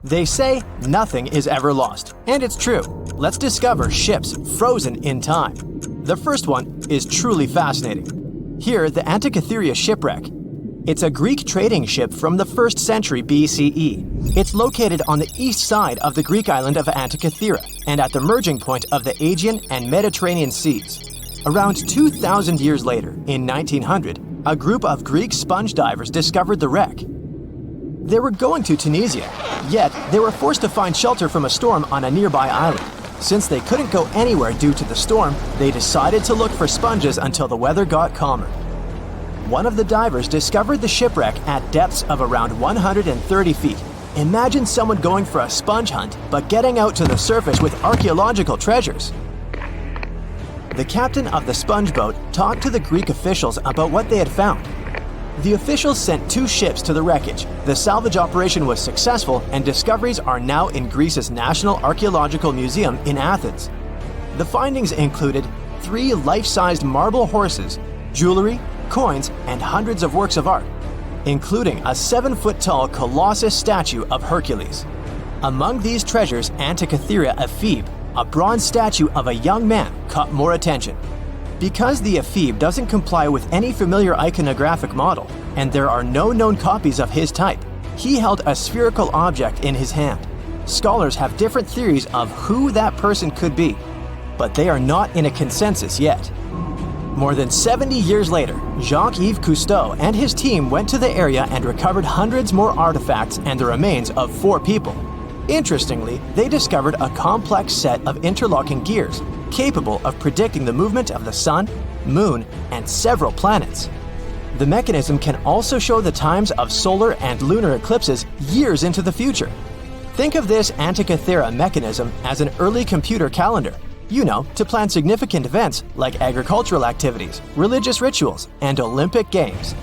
They say nothing is ever lost, and it's true. Let's discover ships frozen in time. The first one is truly fascinating. Here, the Antikythera shipwreck. It's a Greek trading ship from the 1st century BCE. It's located on the east side of the Greek island of Antikythera and at the merging point of the Aegean and Mediterranean seas. Around 2,000 years later, in 1900, a group of Greek sponge divers discovered the wreck. They were going to Tunisia, yet they were forced to find shelter from a storm on a nearby island. Since they couldn't go anywhere due to the storm, they decided to look for sponges until the weather got calmer. One of the divers discovered the shipwreck at depths of around 130 feet. Imagine someone going for a sponge hunt, but getting out to the surface with archaeological treasures. The captain of the sponge boat talked to the Greek officials about what they had found. The officials sent 2 ships to the wreckage. The salvage operation was successful, and discoveries are now in Greece's National Archaeological Museum in Athens. The findings included 3 life-sized marble horses, jewelry, coins, and hundreds of works of art, including a 7-foot-tall Colossus statue of Hercules. Among these treasures, Antikythera ephebe, a bronze statue of a young man, caught more attention. Because the ephebe doesn't comply with any familiar iconographic model, and there are no known copies of his type, he held a spherical object in his hand. Scholars have different theories of who that person could be, but they are not in a consensus yet. More than 70 years later, Jacques-Yves Cousteau and his team went to the area and recovered hundreds more artifacts and the remains of 4 people. Interestingly, they discovered a complex set of interlocking gears, capable of predicting the movement of the sun, moon, and several planets. The mechanism can also show the times of solar and lunar eclipses years into the future. Think of this Antikythera mechanism as an early computer calendar, to plan significant events like agricultural activities, religious rituals, and Olympic Games.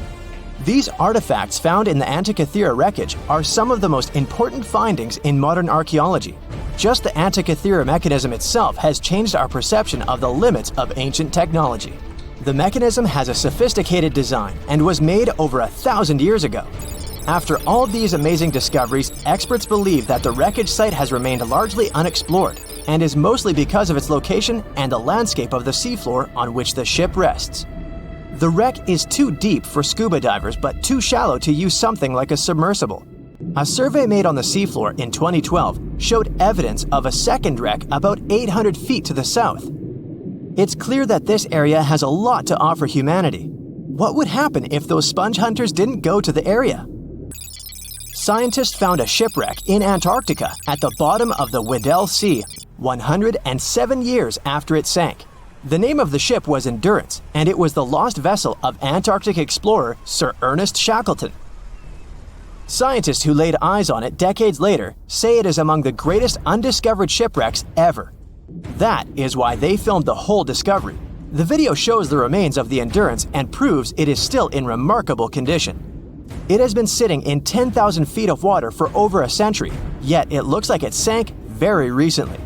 These artifacts found in the Antikythera wreckage are some of the most important findings in modern archaeology. Just the Antikythera mechanism itself has changed our perception of the limits of ancient technology. The mechanism has a sophisticated design and was made over 1,000 years ago. After all these amazing discoveries, experts believe that the wreckage site has remained largely unexplored and is mostly because of its location and the landscape of the seafloor on which the ship rests. The wreck is too deep for scuba divers but too shallow to use something like a submersible. A survey made on the seafloor in 2012 showed evidence of a second wreck about 800 feet to the south. It's clear that this area has a lot to offer humanity. What would happen if those sponge hunters didn't go to the area? Scientists found a shipwreck in Antarctica at the bottom of the Weddell Sea 107 years after it sank. The name of the ship was Endurance, and it was the lost vessel of Antarctic explorer Sir Ernest Shackleton. Scientists who laid eyes on it decades later say it is among the greatest undiscovered shipwrecks ever. That is why they filmed the whole discovery. The video shows the remains of the Endurance and proves it is still in remarkable condition. It has been sitting in 10,000 feet of water for over a century, yet it looks like it sank very recently.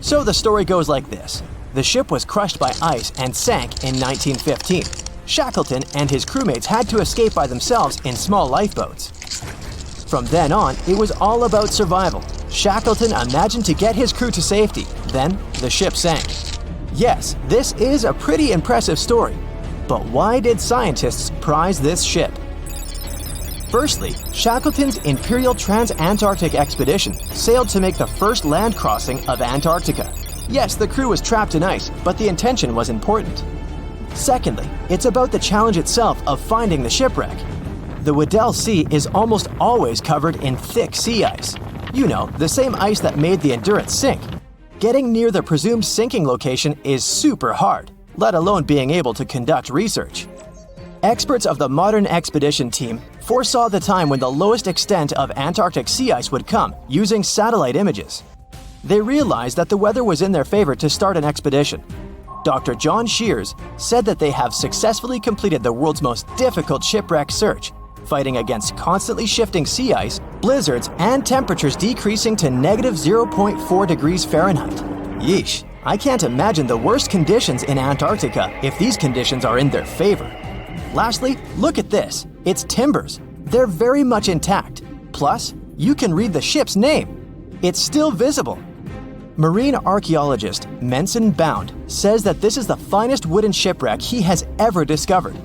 So the story goes like this. The ship was crushed by ice and sank in 1915. Shackleton and his crewmates had to escape by themselves in small lifeboats. From then on, it was all about survival. Shackleton imagined to get his crew to safety. Then, the ship sank. Yes, this is a pretty impressive story. But why did scientists prize this ship? Firstly, Shackleton's Imperial Trans-Antarctic Expedition sailed to make the first land crossing of Antarctica. Yes, the crew was trapped in ice, but the intention was important. Secondly, it's about the challenge itself of finding the shipwreck. The Weddell Sea is almost always covered in thick sea ice. The same ice that made the Endurance sink. Getting near the presumed sinking location is super hard, let alone being able to conduct research. Experts of the modern expedition team foresaw the time when the lowest extent of Antarctic sea ice would come using satellite images. They realized that the weather was in their favor to start an expedition. Dr. John Shears said that they have successfully completed the world's most difficult shipwreck search, fighting against constantly shifting sea ice, blizzards, and temperatures decreasing to -0.4 degrees Fahrenheit. Yeesh, I can't imagine the worst conditions in Antarctica if these conditions are in their favor. Lastly, look at this. It's timbers. They're very much intact. Plus, you can read the ship's name. It's still visible. Marine archaeologist Menson Bound says that this is the finest wooden shipwreck he has ever discovered.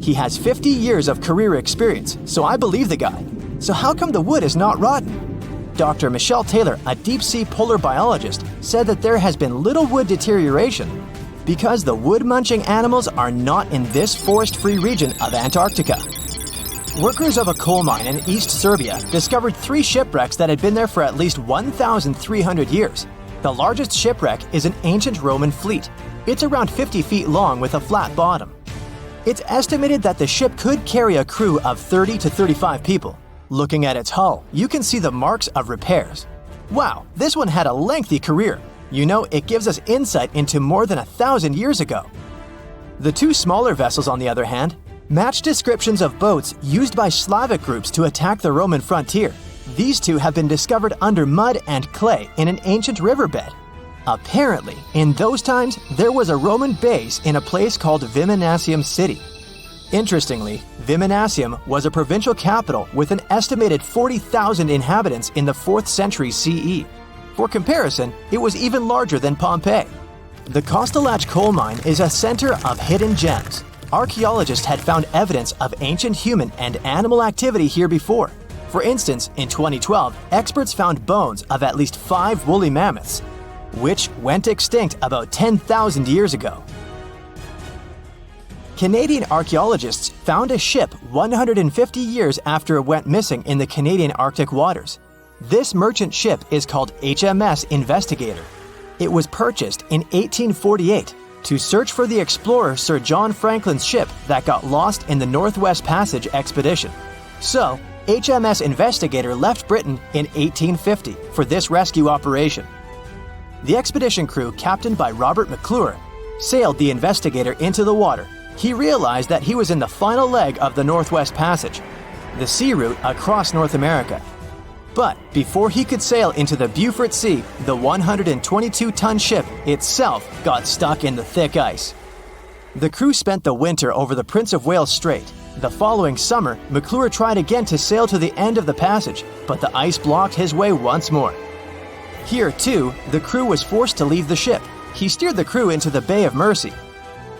He has 50 years of career experience, so I believe the guy. So how come the wood is not rotten? Dr. Michelle Taylor, a deep-sea polar biologist, said that there has been little wood deterioration because the wood-munching animals are not in this forest-free region of Antarctica. Workers of a coal mine in East Serbia discovered 3 shipwrecks that had been there for at least 1,300 years. The largest shipwreck is an ancient Roman fleet. It's around 50 feet long with a flat bottom. It's estimated that the ship could carry a crew of 30 to 35 people. Looking at its hull, you can see the marks of repairs. Wow, this one had a lengthy career. You know, it gives us insight into more than 1,000 years ago. The 2 smaller vessels, on the other hand, match descriptions of boats used by Slavic groups to attack the Roman frontier. These 2 have been discovered under mud and clay in an ancient riverbed. Apparently, in those times, there was a Roman base in a place called Viminacium City. Interestingly, Viminacium was a provincial capital with an estimated 40,000 inhabitants in the 4th century CE. For comparison, it was even larger than Pompeii. The Kostelach coal mine is a center of hidden gems. Archaeologists had found evidence of ancient human and animal activity here before. For instance, in 2012, experts found bones of at least 5 woolly mammoths, which went extinct about 10,000 years ago. Canadian archaeologists found a ship 150 years after it went missing in the Canadian Arctic waters. This merchant ship is called HMS Investigator. It was purchased in 1848 to search for the explorer Sir John Franklin's ship that got lost in the Northwest Passage expedition. So, HMS Investigator left Britain in 1850 for this rescue operation. The expedition crew, captained by Robert McClure, sailed the Investigator into the water. He realized that he was in the final leg of the Northwest Passage, the sea route across North America. But before he could sail into the Beaufort Sea, the 122-ton ship itself got stuck in the thick ice. The crew spent the winter over the Prince of Wales Strait. The following summer, McClure tried again to sail to the end of the passage, but the ice blocked his way once more. Here, too, the crew was forced to leave the ship. He steered the crew into the Bay of Mercy.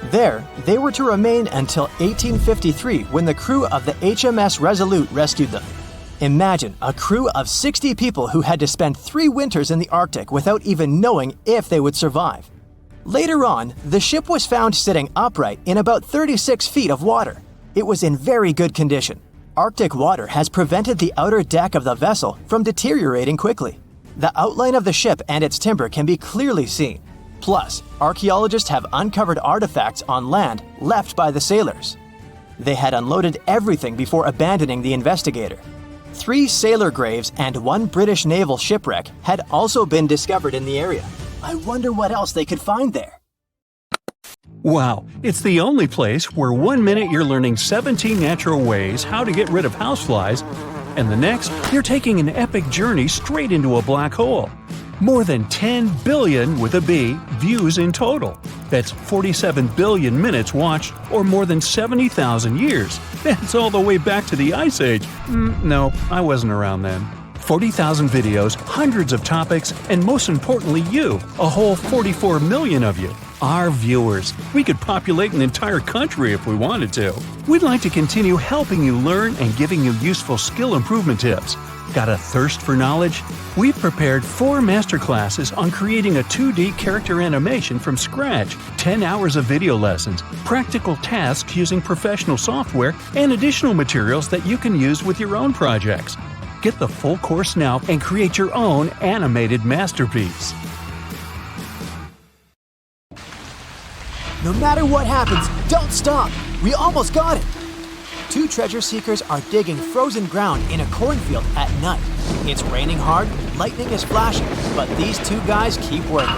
There, they were to remain until 1853 when the crew of the HMS Resolute rescued them. Imagine a crew of 60 people who had to spend 3 winters in the Arctic without even knowing if they would survive. Later on, the ship was found sitting upright in about 36 feet of water. It was in very good condition. Arctic water has prevented the outer deck of the vessel from deteriorating quickly. The outline of the ship and its timber can be clearly seen. Plus, archaeologists have uncovered artifacts on land left by the sailors. They had unloaded everything before abandoning the Investigator. 3 sailor graves and 1 British naval shipwreck had also been discovered in the area. I wonder what else they could find there. Wow, it's the only place where 1 minute you're learning 17 natural ways how to get rid of houseflies, and the next, you're taking an epic journey straight into a black hole. More than 10 billion, with a B, views in total. That's 47 billion minutes watched, or more than 70,000 years. That's all the way back to the Ice Age. No, I wasn't around then. 40,000 videos, hundreds of topics, and most importantly you, a whole 44 million of you. Our viewers. We could populate an entire country if we wanted to. We'd like to continue helping you learn and giving you useful skill improvement tips. Got a thirst for knowledge? We've prepared 4 masterclasses on creating a 2D character animation from scratch, 10 hours of video lessons, practical tasks using professional software, and additional materials that you can use with your own projects. Get the full course now and create your own animated masterpiece. No matter what happens, don't stop! We almost got it! 2 treasure seekers are digging frozen ground in a cornfield at night. It's raining hard, lightning is flashing, but these 2 guys keep working.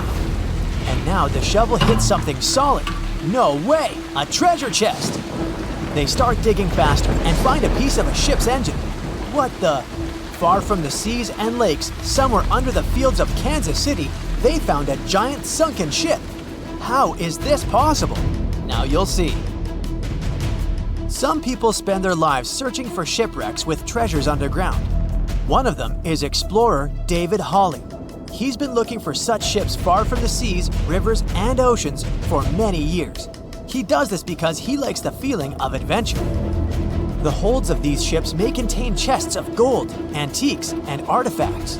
And now the shovel hits something solid. No way! A treasure chest! They start digging faster and find a piece of a ship's engine. What the? Far from the seas and lakes, somewhere under the fields of Kansas City, they found a giant sunken ship. How is this possible? Now you'll see. Some people spend their lives searching for shipwrecks with treasures underground. One of them is explorer David Hawley. He's been looking for such ships far from the seas, rivers, and oceans for many years. He does this because he likes the feeling of adventure. The holds of these ships may contain chests of gold, antiques, and artifacts,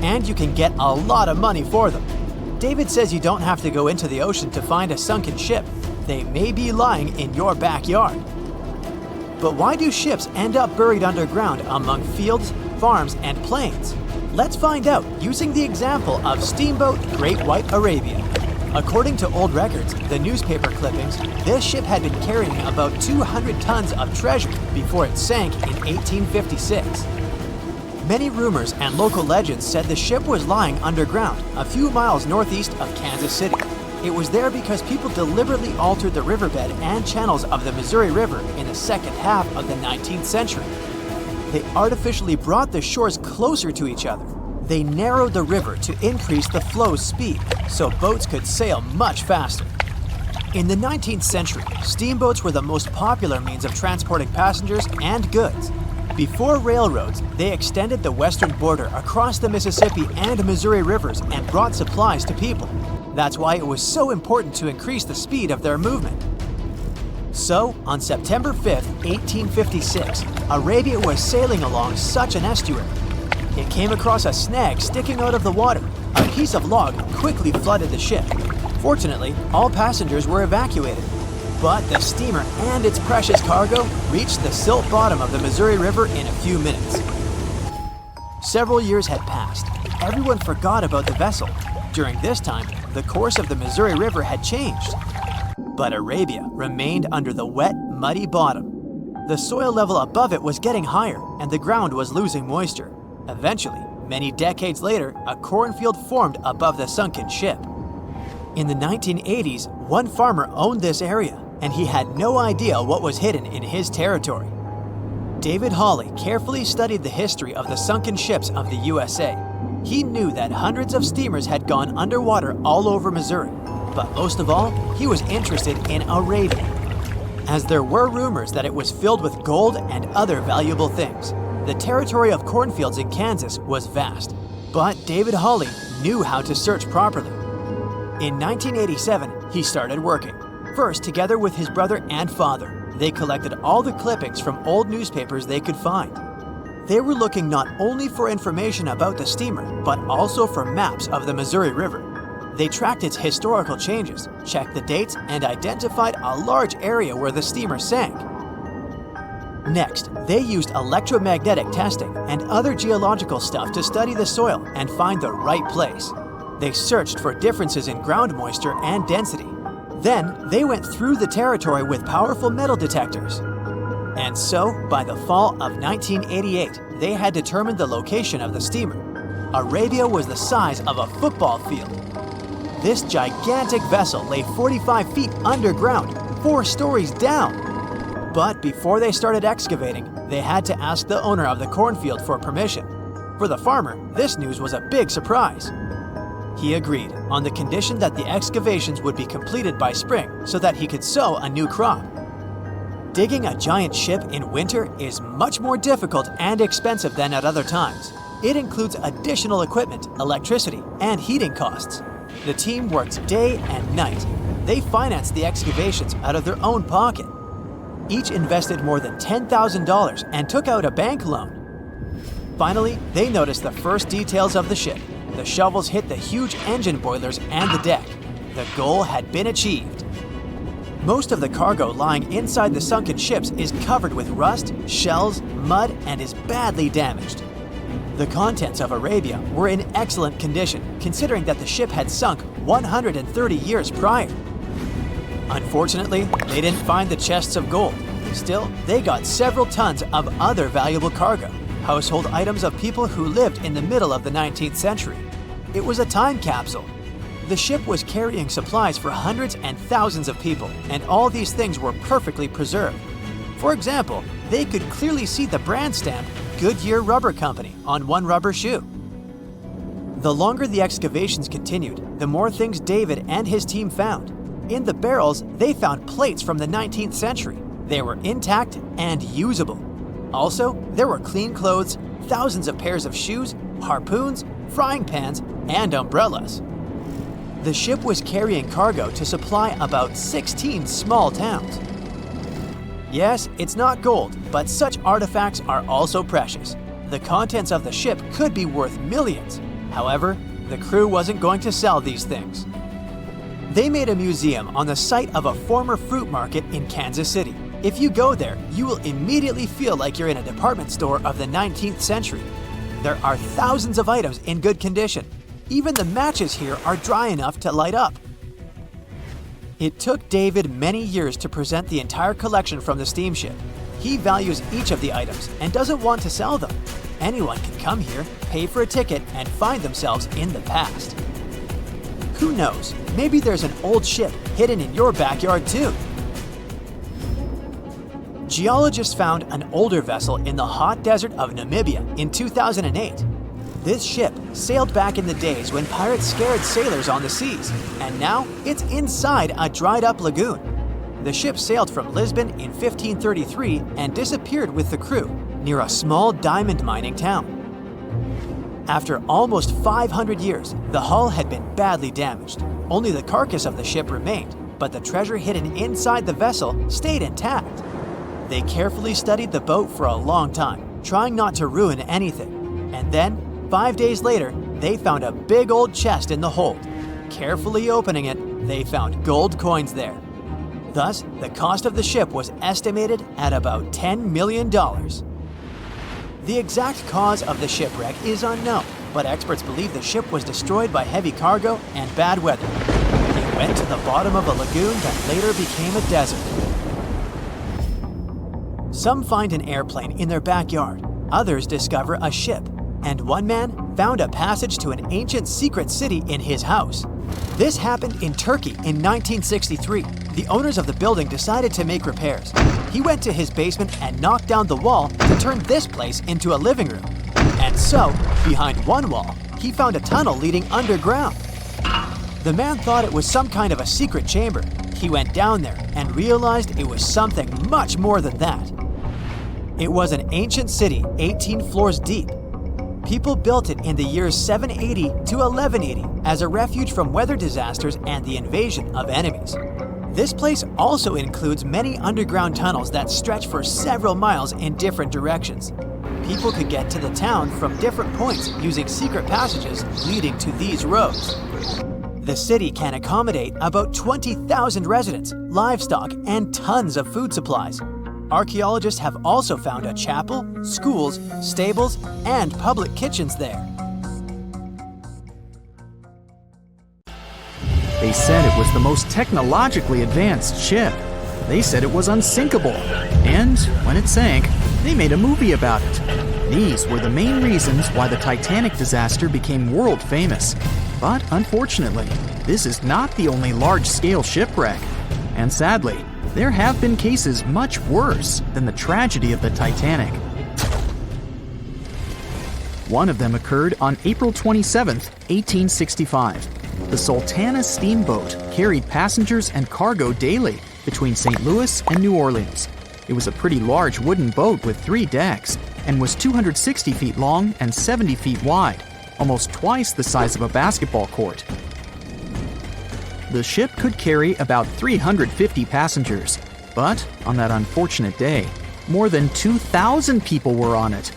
and you can get a lot of money for them. David says you don't have to go into the ocean to find a sunken ship. They may be lying in your backyard. But why do ships end up buried underground among fields, farms, and plains? Let's find out using the example of Steamboat Great White Arabia. According to old records, the newspaper clippings, this ship had been carrying about 200 tons of treasure before it sank in 1856. Many rumors and local legends said the ship was lying underground, a few miles northeast of Kansas City. It was there because people deliberately altered the riverbed and channels of the Missouri River in the second half of the 19th century. They artificially brought the shores closer to each other. They narrowed the river to increase the flow's speed, so boats could sail much faster. In the 19th century, steamboats were the most popular means of transporting passengers and goods. Before railroads, they extended the western border across the Mississippi and Missouri rivers and brought supplies to people. That's why it was so important to increase the speed of their movement. So, on September 5, 1856, Arabia was sailing along such an estuary. It came across a snag sticking out of the water. A piece of log quickly flooded the ship. Fortunately, all passengers were evacuated. But the steamer and its precious cargo reached the silt bottom of the Missouri River in a few minutes. Several years had passed. Everyone forgot about the vessel. During this time, the course of the Missouri River had changed. But Arabia remained under the wet, muddy bottom. The soil level above it was getting higher, and the ground was losing moisture. Eventually, many decades later, a cornfield formed above the sunken ship. In the 1980s, one farmer owned this area, and he had no idea what was hidden in his territory. David Hawley carefully studied the history of the sunken ships of the USA. He knew that hundreds of steamers had gone underwater all over Missouri, but most of all, he was interested in Arabia, as there were rumors that it was filled with gold and other valuable things. The territory of cornfields in Kansas was vast, but David Hawley knew how to search properly. In 1987, he started working. First, together with his brother and father, they collected all the clippings from old newspapers they could find. They were looking not only for information about the steamer, but also for maps of the Missouri River. They tracked its historical changes, checked the dates, and identified a large area where the steamer sank. Next, they used electromagnetic testing and other geological stuff to study the soil and find the right place. They searched for differences in ground moisture and density. Then, they went through the territory with powerful metal detectors. And so, by the fall of 1988, they had determined the location of the steamer. Arabia was the size of a football field. This gigantic vessel lay 45 feet underground, 4 stories down. But before they started excavating, they had to ask the owner of the cornfield for permission. For the farmer, this news was a big surprise. He agreed on the condition that the excavations would be completed by spring so that he could sow a new crop. Digging a giant ship in winter is much more difficult and expensive than at other times. It includes additional equipment, electricity, and heating costs. The team worked day and night. They financed the excavations out of their own pocket. Each invested more than $10,000 and took out a bank loan. Finally, they noticed the first details of the ship. The shovels hit the huge engine boilers and the deck. The goal had been achieved. Most of the cargo lying inside the sunken ships is covered with rust, shells, mud, and is badly damaged. The contents of Arabia were in excellent condition, considering that the ship had sunk 130 years prior. Unfortunately, they didn't find the chests of gold. Still, they got several tons of other valuable cargo, household items of people who lived in the middle of the 19th century. It was a time capsule. The ship was carrying supplies for hundreds and thousands of people, and all these things were perfectly preserved. For example, they could clearly see the brand stamp Goodyear Rubber Company on one rubber shoe. The longer the excavations continued, the more things David and his team found. In the barrels, they found plates from the 19th century. They were intact and usable. Also, there were clean clothes, thousands of pairs of shoes, harpoons, frying pans, and umbrellas. The ship was carrying cargo to supply about 16 small towns. Yes, it's not gold, but such artifacts are also precious. The contents of the ship could be worth millions. However, the crew wasn't going to sell these things. They made a museum on the site of a former fruit market in Kansas City. If you go there, you will immediately feel like you're in a department store of the 19th century. There are thousands of items in good condition. Even the matches here are dry enough to light up. It took David many years to present the entire collection from the steamship. He values each of the items and doesn't want to sell them. Anyone can come here, pay for a ticket, and find themselves in the past. Who knows, maybe there's an old ship hidden in your backyard too. Geologists found an older vessel in the hot desert of Namibia in 2008. This ship sailed back in the days when pirates scared sailors on the seas, and now it's inside a dried-up lagoon. The ship sailed from Lisbon in 1533 and disappeared with the crew near a small diamond mining town. After almost 500 years, the hull had been badly damaged. Only the carcass of the ship remained, but the treasure hidden inside the vessel stayed intact. They carefully studied the boat for a long time, trying not to ruin anything. And then, 5 days later, they found a big old chest in the hold. Carefully opening it, they found gold coins there. Thus, the cost of the ship was estimated at about $10 million. The exact cause of the shipwreck is unknown, but experts believe the ship was destroyed by heavy cargo and bad weather. It went to the bottom of a lagoon that later became a desert. Some find an airplane in their backyard, others discover a ship, and one man found a passage to an ancient secret city in his house. This happened in Turkey in 1963. The owners of the building decided to make repairs. He went to his basement and knocked down the wall to turn this place into a living room. And so, behind one wall, he found a tunnel leading underground. The man thought it was some kind of a secret chamber. He went down there and realized it was something much more than that. It was an ancient city 18 floors deep. People built it in the years 780 to 1180 as a refuge from weather disasters and the invasion of enemies. This place also includes many underground tunnels that stretch for several miles in different directions. People could get to the town from different points using secret passages leading to these roads. The city can accommodate about 20,000 residents, livestock, and tons of food supplies. Archaeologists have also found a chapel, schools, stables, and public kitchens there. They said it was the most technologically advanced ship. They said it was unsinkable. And when it sank, they made a movie about it. These were the main reasons why the Titanic disaster became world famous. But unfortunately, this is not the only large-scale shipwreck. And sadly, there have been cases much worse than the tragedy of the Titanic. One of them occurred on April 27, 1865. The Sultana steamboat carried passengers and cargo daily between St. Louis and New Orleans. It was a pretty large wooden boat with 3 decks and was 260 feet long and 70 feet wide, almost twice the size of a basketball court. The ship could carry about 350 passengers, but on that unfortunate day, more than 2,000 people were on it.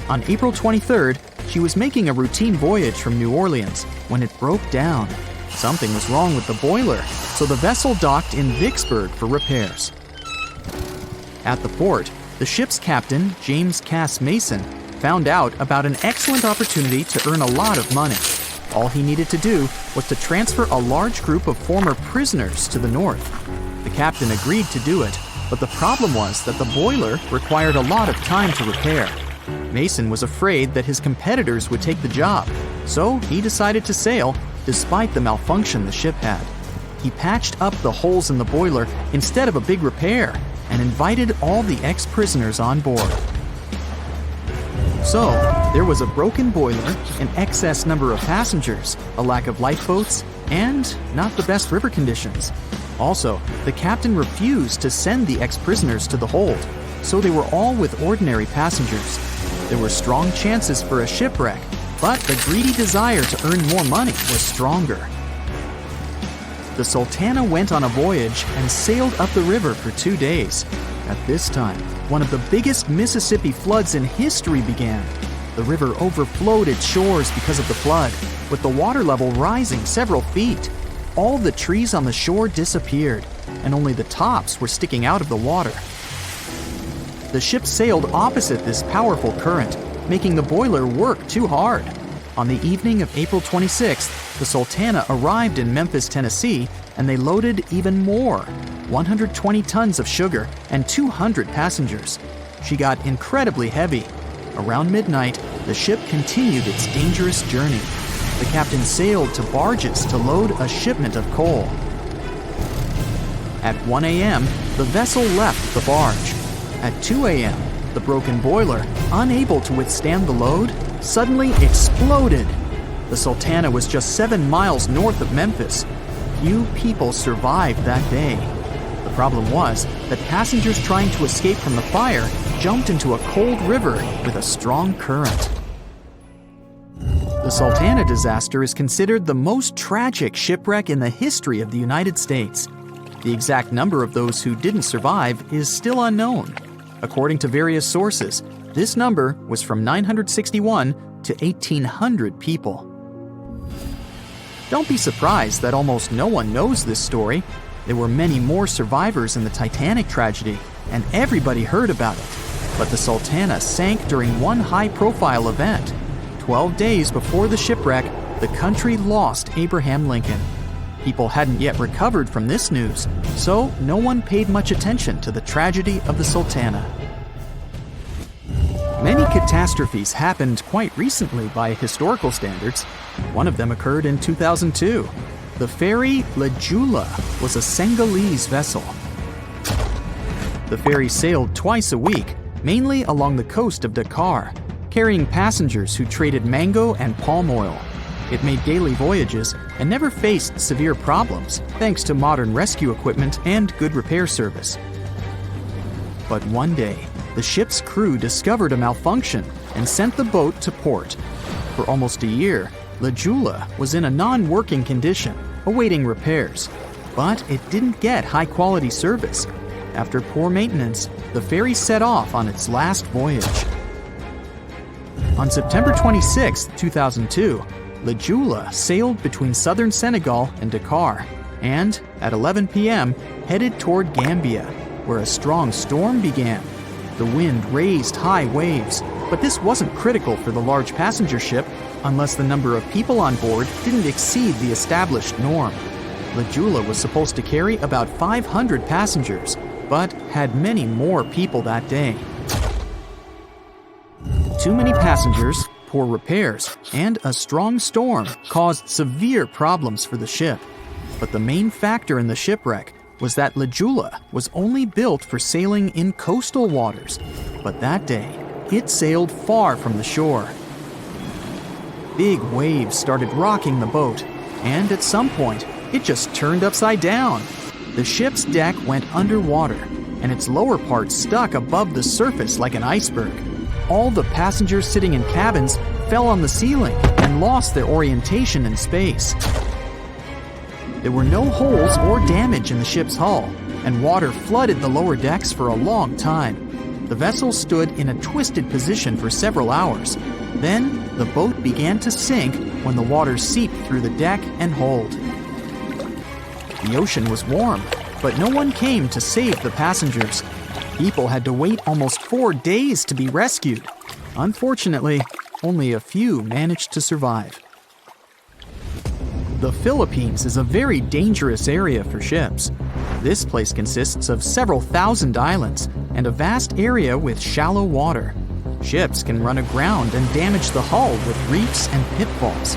On April 23rd, she was making a routine voyage from New Orleans when it broke down. Something was wrong with the boiler, so the vessel docked in Vicksburg for repairs. At the port, the ship's captain, James Cass Mason, found out about an excellent opportunity to earn a lot of money. All he needed to do was to transfer a large group of former prisoners to the north. The captain agreed to do it, but the problem was that the boiler required a lot of time to repair. Mason was afraid that his competitors would take the job, so he decided to sail despite the malfunction the ship had. He patched up the holes in the boiler instead of a big repair and invited all the ex-prisoners on board. So, there was a broken boiler, an excess number of passengers, a lack of lifeboats, and not the best river conditions. Also, the captain refused to send the ex-prisoners to the hold, so they were all with ordinary passengers. There were strong chances for a shipwreck, but the greedy desire to earn more money was stronger. The Sultana went on a voyage and sailed up the river for 2 days. At this time, one of the biggest Mississippi floods in history began. The river overflowed its shores because of the flood, with the water level rising several feet. All the trees on the shore disappeared, and only the tops were sticking out of the water. The ship sailed opposite this powerful current, making the boiler work too hard. On the evening of April 26th, the Sultana arrived in Memphis, Tennessee, and they loaded even more, 120 tons of sugar and 200 passengers. She got incredibly heavy. Around midnight, the ship continued its dangerous journey. The captain sailed to barges to load a shipment of coal. At 1 a.m., the vessel left the barge. At 2 a.m., the broken boiler, unable to withstand the load, suddenly exploded. The Sultana was just 7 miles north of Memphis. Few people survived that day. The problem was that passengers trying to escape from the fire jumped into a cold river with a strong current. The Sultana disaster is considered the most tragic shipwreck in the history of the United States. The exact number of those who didn't survive is still unknown. According to various sources, this number was from 961 to 1,800 people. Don't be surprised that almost no one knows this story. There were many more survivors in the Titanic tragedy, and everybody heard about it. But the Sultana sank during one high-profile event. 12 days before the shipwreck, the country lost Abraham Lincoln. People hadn't yet recovered from this news, so no one paid much attention to the tragedy of the Sultana. Many catastrophes happened quite recently by historical standards. One of them occurred in 2002. The ferry Joola was a Senegalese vessel. The ferry sailed twice a week, mainly along the coast of Dakar, carrying passengers who traded mango and palm oil. It made daily voyages and never faced severe problems, thanks to modern rescue equipment and good repair service. But one day, the ship's crew discovered a malfunction and sent the boat to port. For almost a year, Joola was in a non-working condition, awaiting repairs. But it didn't get high-quality service. After poor maintenance, the ferry set off on its last voyage. On September 26, 2002, Joola sailed between southern Senegal and Dakar, and at 11 p.m. headed toward Gambia, where a strong storm began. The wind raised high waves, but this wasn't critical for the large passenger ship unless the number of people on board didn't exceed the established norm. Joola was supposed to carry about 500 passengers, but had many more people that day. Too many passengers, poor repairs, and a strong storm caused severe problems for the ship. But the main factor in the shipwreck was that Joola was only built for sailing in coastal waters, but that day, it sailed far from the shore. Big waves started rocking the boat, and at some point, it just turned upside down. The ship's deck went underwater, and its lower part stuck above the surface like an iceberg. All the passengers sitting in cabins fell on the ceiling and lost their orientation in space. There were no holes or damage in the ship's hull, and water flooded the lower decks for a long time. The vessel stood in a twisted position for several hours. Then, the boat began to sink when the water seeped through the deck and hold. The ocean was warm, but no one came to save the passengers. People had to wait almost 4 days to be rescued. Unfortunately, only a few managed to survive. The Philippines is a very dangerous area for ships. This place consists of several thousand islands and a vast area with shallow water. Ships can run aground and damage the hull with reefs and pitfalls.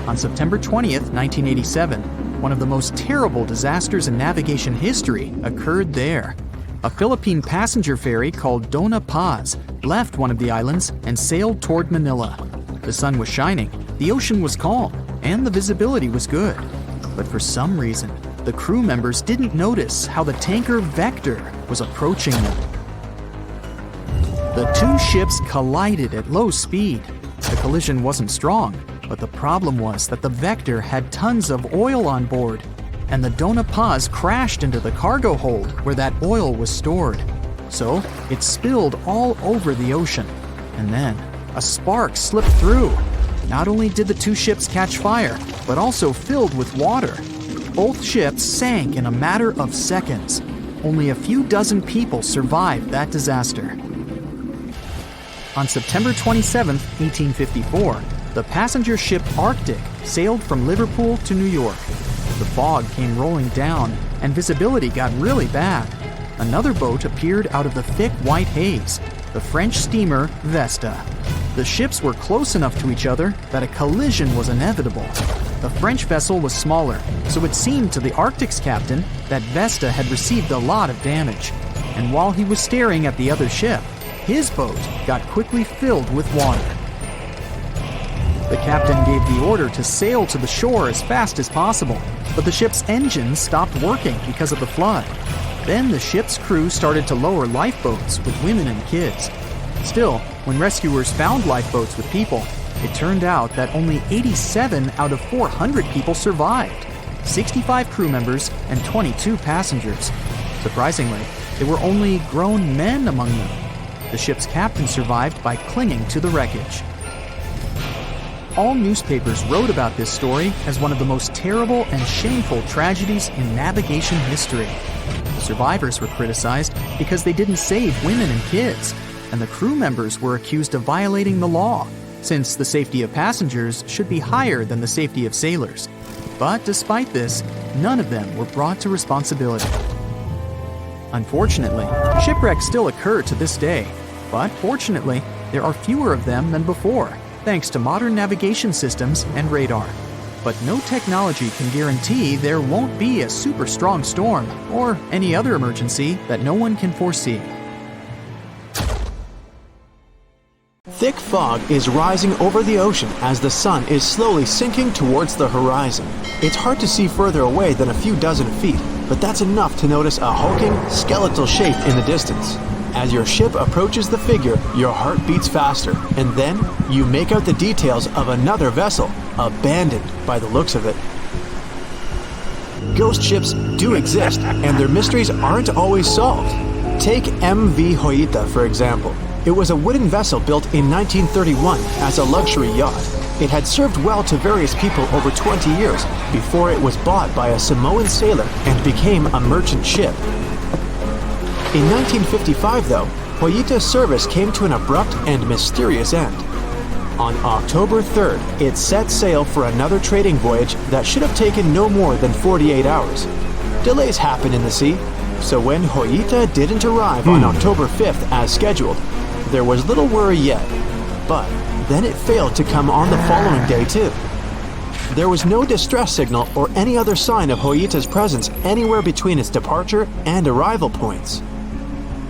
On September 20th, 1987, one of the most terrible disasters in navigation history occurred there. A Philippine passenger ferry called Dona Paz left one of the islands and sailed toward Manila. The sun was shining, the ocean was calm, and the visibility was good. But for some reason, the crew members didn't notice how the tanker Vector was approaching them. The two ships collided at low speed. The collision wasn't strong, but the problem was that the Vector had tons of oil on board, and the Dona Paz crashed into the cargo hold where that oil was stored. So it spilled all over the ocean, and then a spark slipped through. Not only did the two ships catch fire, but also filled with water. Both ships sank in a matter of seconds. Only a few dozen people survived that disaster. On September 27, 1854, the passenger ship Arctic sailed from Liverpool to New York. The fog came rolling down, and visibility got really bad. Another boat appeared out of the thick white haze, the French steamer Vesta. The ships were close enough to each other that a collision was inevitable. The French vessel was smaller, so it seemed to the Arctic's captain that Vesta had received a lot of damage. And while he was staring at the other ship, his boat got quickly filled with water. The captain gave the order to sail to the shore as fast as possible, but the ship's engines stopped working because of the flood. Then the ship's crew started to lower lifeboats with women and kids. Still, when rescuers found lifeboats with people, it turned out that only 87 out of 400 people survived, 65 crew members and 22 passengers. Surprisingly, there were only grown men among them. The ship's captain survived by clinging to the wreckage. All newspapers wrote about this story as one of the most terrible and shameful tragedies in navigation history. The survivors were criticized because they didn't save women and kids, and the crew members were accused of violating the law, since the safety of passengers should be higher than the safety of sailors. But despite this, none of them were brought to responsibility. Unfortunately, shipwrecks still occur to this day, but fortunately, there are fewer of them than before, thanks to modern navigation systems and radar. But no technology can guarantee there won't be a super strong storm or any other emergency that no one can foresee. Thick fog is rising over the ocean as the sun is slowly sinking towards the horizon. It's hard to see further away than a few dozen feet, but that's enough to notice a hulking, skeletal shape in the distance. As your ship approaches the figure, your heart beats faster, and then you make out the details of another vessel, abandoned by the looks of it. Ghost ships do exist, and their mysteries aren't always solved. Take MV Joyita, for example. It was a wooden vessel built in 1931 as a luxury yacht. It had served well to various people over 20 years before it was bought by a Samoan sailor and became a merchant ship. In 1955, though, Joyita's service came to an abrupt and mysterious end. On October 3rd, it set sail for another trading voyage that should have taken no more than 48 hours. Delays happen in the sea, so when Joyita didn't arrive on October 5th as scheduled, there was little worry yet. But then it failed to come on the following day too. There was no distress signal or any other sign of Joyita's presence anywhere between its departure and arrival points.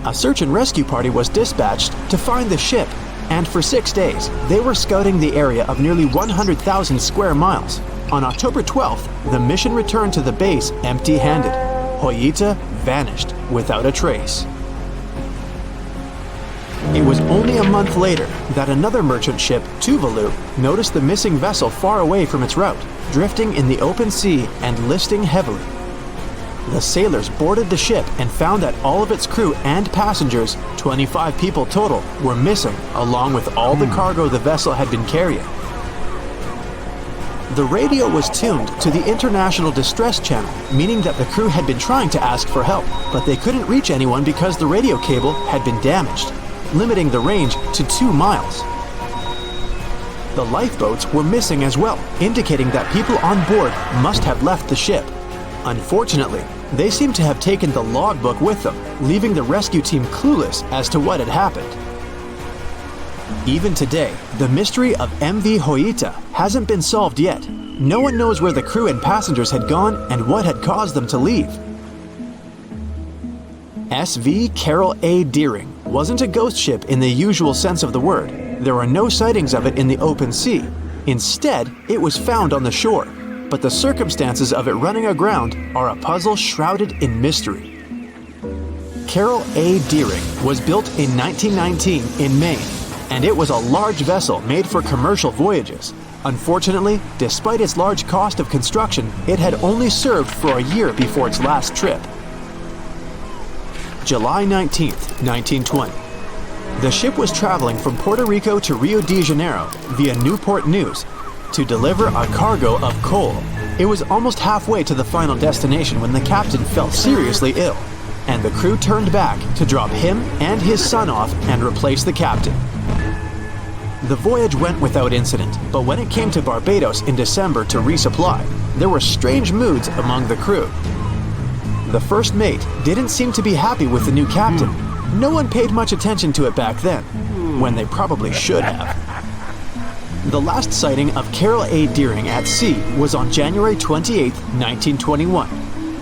A search and rescue party was dispatched to find the ship, and for 6 days, they were scouting the area of nearly 100,000 square miles. On October 12th, the mission returned to the base empty-handed. Joyita vanished without a trace. It was only a month later that another merchant ship, Tuvalu, noticed the missing vessel far away from its route, drifting in the open sea and listing heavily. The sailors boarded the ship and found that all of its crew and passengers, 25 people total, were missing, along with all the cargo the vessel had been carrying. The radio was tuned to the International Distress Channel, meaning that the crew had been trying to ask for help, but they couldn't reach anyone because the radio cable had been damaged, limiting the range to 2 miles. The lifeboats were missing as well, indicating that people on board must have left the ship. Unfortunately, they seem to have taken the logbook with them, leaving the rescue team clueless as to what had happened. Even today, the mystery of MV Joyita hasn't been solved yet. No one knows where the crew and passengers had gone and what had caused them to leave. SV Carol A. Deering wasn't a ghost ship in the usual sense of the word. There are no sightings of it in the open sea. Instead, it was found on the shore, but the circumstances of it running aground are a puzzle shrouded in mystery. Carol A. Deering was built in 1919 in Maine, and it was a large vessel made for commercial voyages. Unfortunately, despite its large cost of construction, it had only served for a year before its last trip. July 19, 1920. The ship was traveling from Puerto Rico to Rio de Janeiro via Newport News to deliver a cargo of coal. It was almost halfway to the final destination when the captain fell seriously ill, and the crew turned back to drop him and his son off and replace the captain. The voyage went without incident, but when it came to Barbados in December to resupply, there were strange moods among the crew. The first mate didn't seem to be happy with the new captain. No one paid much attention to it back then, when they probably should have. The last sighting of Carol A. Deering at sea was on January 28, 1921,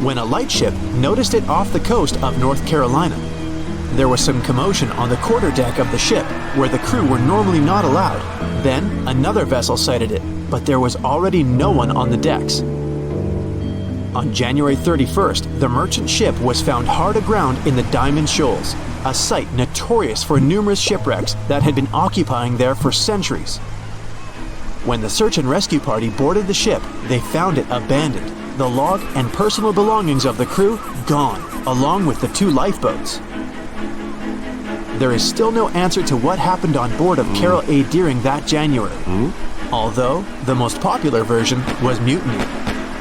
when a lightship noticed it off the coast of North Carolina. There was some commotion on the quarterdeck of the ship, where the crew were normally not allowed. Then, another vessel sighted it, but there was already no one on the decks. On January 31st, the merchant ship was found hard aground in the Diamond Shoals, a site notorious for numerous shipwrecks that had been occupying there for centuries. When the search and rescue party boarded the ship, they found it abandoned, the log and personal belongings of the crew gone, along with the 2 lifeboats. There is still no answer to what happened on board of Carol A. Deering that January, although the most popular version was mutiny.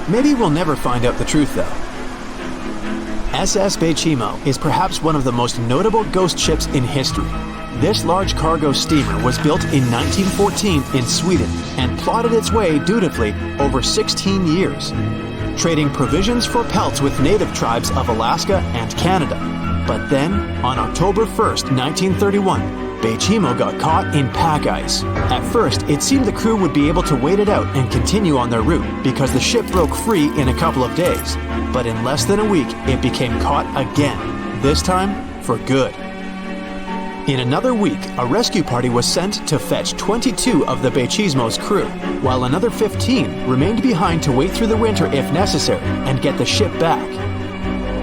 Maybe we'll never find out the truth though. SS Baychimo is perhaps one of the most notable ghost ships in history. This large cargo steamer was built in 1914 in Sweden and plodded its way dutifully over 16 years, trading provisions for pelts with native tribes of Alaska and Canada. But then, on October 1st, 1931, Baychimo got caught in pack ice. At first, it seemed the crew would be able to wait it out and continue on their route because the ship broke free in a couple of days. But in less than a week, it became caught again, this time for good. In another week, a rescue party was sent to fetch 22 of the Baychimo's crew, while another 15 remained behind to wait through the winter if necessary and get the ship back.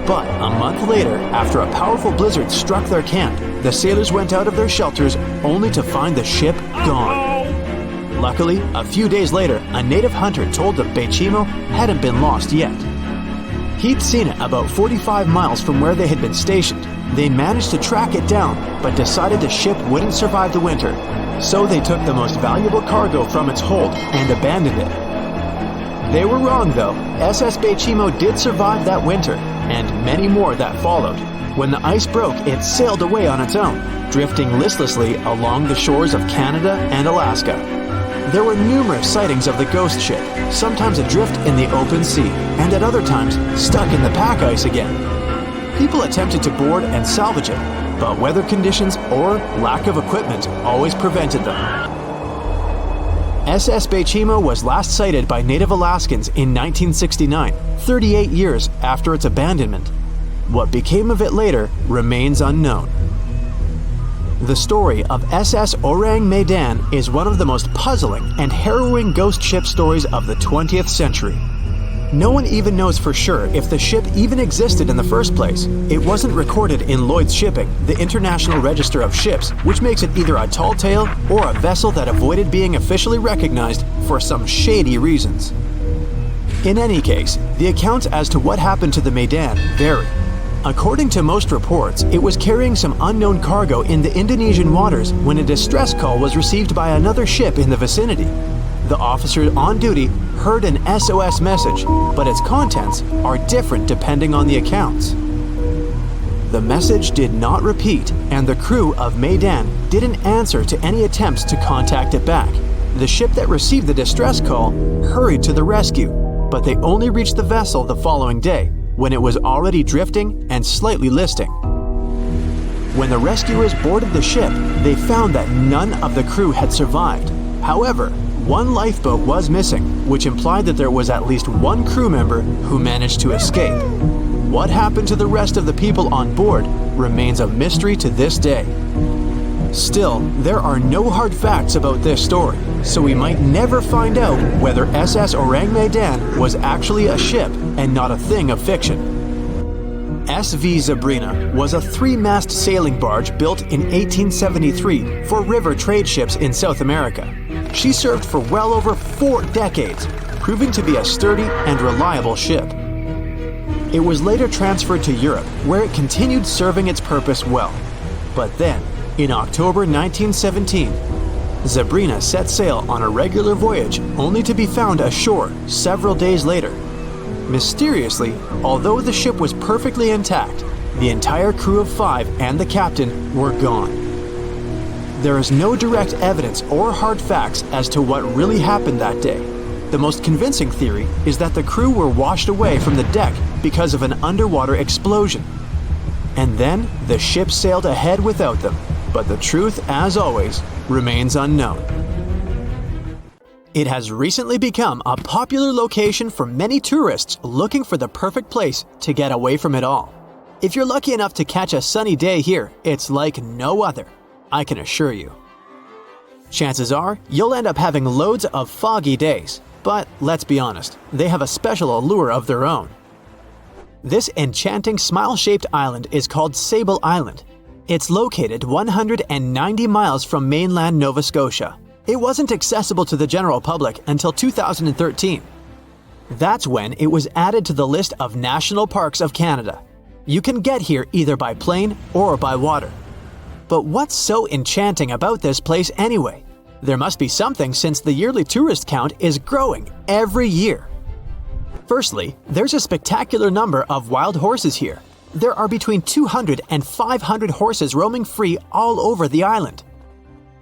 But a month later, after a powerful blizzard struck their camp, the sailors went out of their shelters only to find the ship gone. Luckily, a few days later, a native hunter told them Baychimo hadn't been lost yet. He'd seen it about 45 miles from where they had been stationed. They managed to track it down, but decided the ship wouldn't survive the winter. So they took the most valuable cargo from its hold and abandoned it. They were wrong though. SS Baychimo did survive that winter, and many more that followed. When the ice broke, it sailed away on its own, drifting listlessly along the shores of Canada and Alaska. There were numerous sightings of the ghost ship, sometimes adrift in the open sea, and at other times stuck in the pack ice again. People attempted to board and salvage it, but weather conditions or lack of equipment always prevented them. SS Baychimo was last sighted by native Alaskans in 1969, 38 years after its abandonment. What became of it later remains unknown. The story of SS Ourang Medan is one of the most puzzling and harrowing ghost ship stories of the 20th century. No one even knows for sure if the ship even existed in the first place. It wasn't recorded in Lloyd's Shipping, the International Register of Ships, which makes it either a tall tale or a vessel that avoided being officially recognized for some shady reasons. In any case, the accounts as to what happened to the Medan vary. According to most reports, it was carrying some unknown cargo in the Indonesian waters when a distress call was received by another ship in the vicinity. The officer on duty heard an SOS message, but its contents are different depending on the accounts. The message did not repeat, and the crew of Medan didn't answer to any attempts to contact it back. The ship that received the distress call hurried to the rescue, but they only reached the vessel the following day, when it was already drifting and slightly listing. When the rescuers boarded the ship, they found that none of the crew had survived. However, one lifeboat was missing, which implied that there was at least one crew member who managed to escape. What happened to the rest of the people on board remains a mystery to this day. Still, there are no hard facts about this story, so we might never find out whether SS Ourang Medan was actually a ship and not a thing of fiction. SV Zebrina was a 3-mast sailing barge built in 1873 for river trade ships in South America. She served for well over 4 decades, proving to be a sturdy and reliable ship. It was later transferred to Europe, where it continued serving its purpose well. But then, in October 1917, Zebrina set sail on a regular voyage only to be found ashore several days later. Mysteriously, although the ship was perfectly intact, the entire crew of 5 and the captain were gone. There is no direct evidence or hard facts as to what really happened that day. The most convincing theory is that the crew were washed away from the deck because of an underwater explosion. And then the ship sailed ahead without them, but the truth, as always, remains unknown. It has recently become a popular location for many tourists looking for the perfect place to get away from it all. If you're lucky enough to catch a sunny day here, it's like no other, I can assure you. Chances are, you'll end up having loads of foggy days. But let's be honest, they have a special allure of their own. This enchanting smile-shaped island is called Sable Island. It's located 190 miles from mainland Nova Scotia. It wasn't accessible to the general public until 2013. That's when it was added to the list of National Parks of Canada. You can get here either by plane or by water. But what's so enchanting about this place anyway? There must be something since the yearly tourist count is growing every year. Firstly, there's a spectacular number of wild horses here. There are between 200 and 500 horses roaming free all over the island.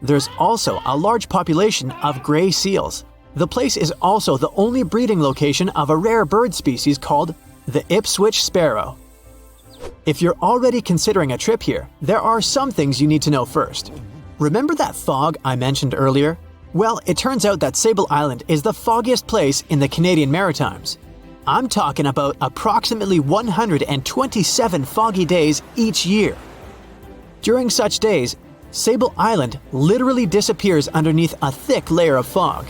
There's also a large population of gray seals. The place is also the only breeding location of a rare bird species called the Ipswich sparrow. If you're already considering a trip here, there are some things you need to know first. Remember that fog I mentioned earlier? Well, it turns out that Sable Island is the foggiest place in the Canadian Maritimes. I'm talking about approximately 127 foggy days each year. During such days, Sable Island literally disappears underneath a thick layer of fog.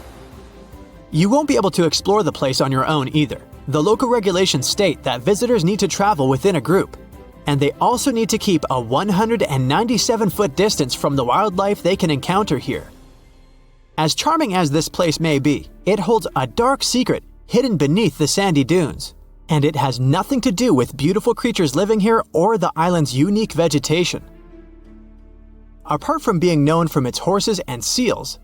You won't be able to explore the place on your own either. The local regulations state that visitors need to travel within a group, and they also need to keep a 197-foot distance from the wildlife they can encounter here. As charming as this place may be, it holds a dark secret hidden beneath the sandy dunes, and it has nothing to do with beautiful creatures living here or the island's unique vegetation. Apart from being known from its horses and seals,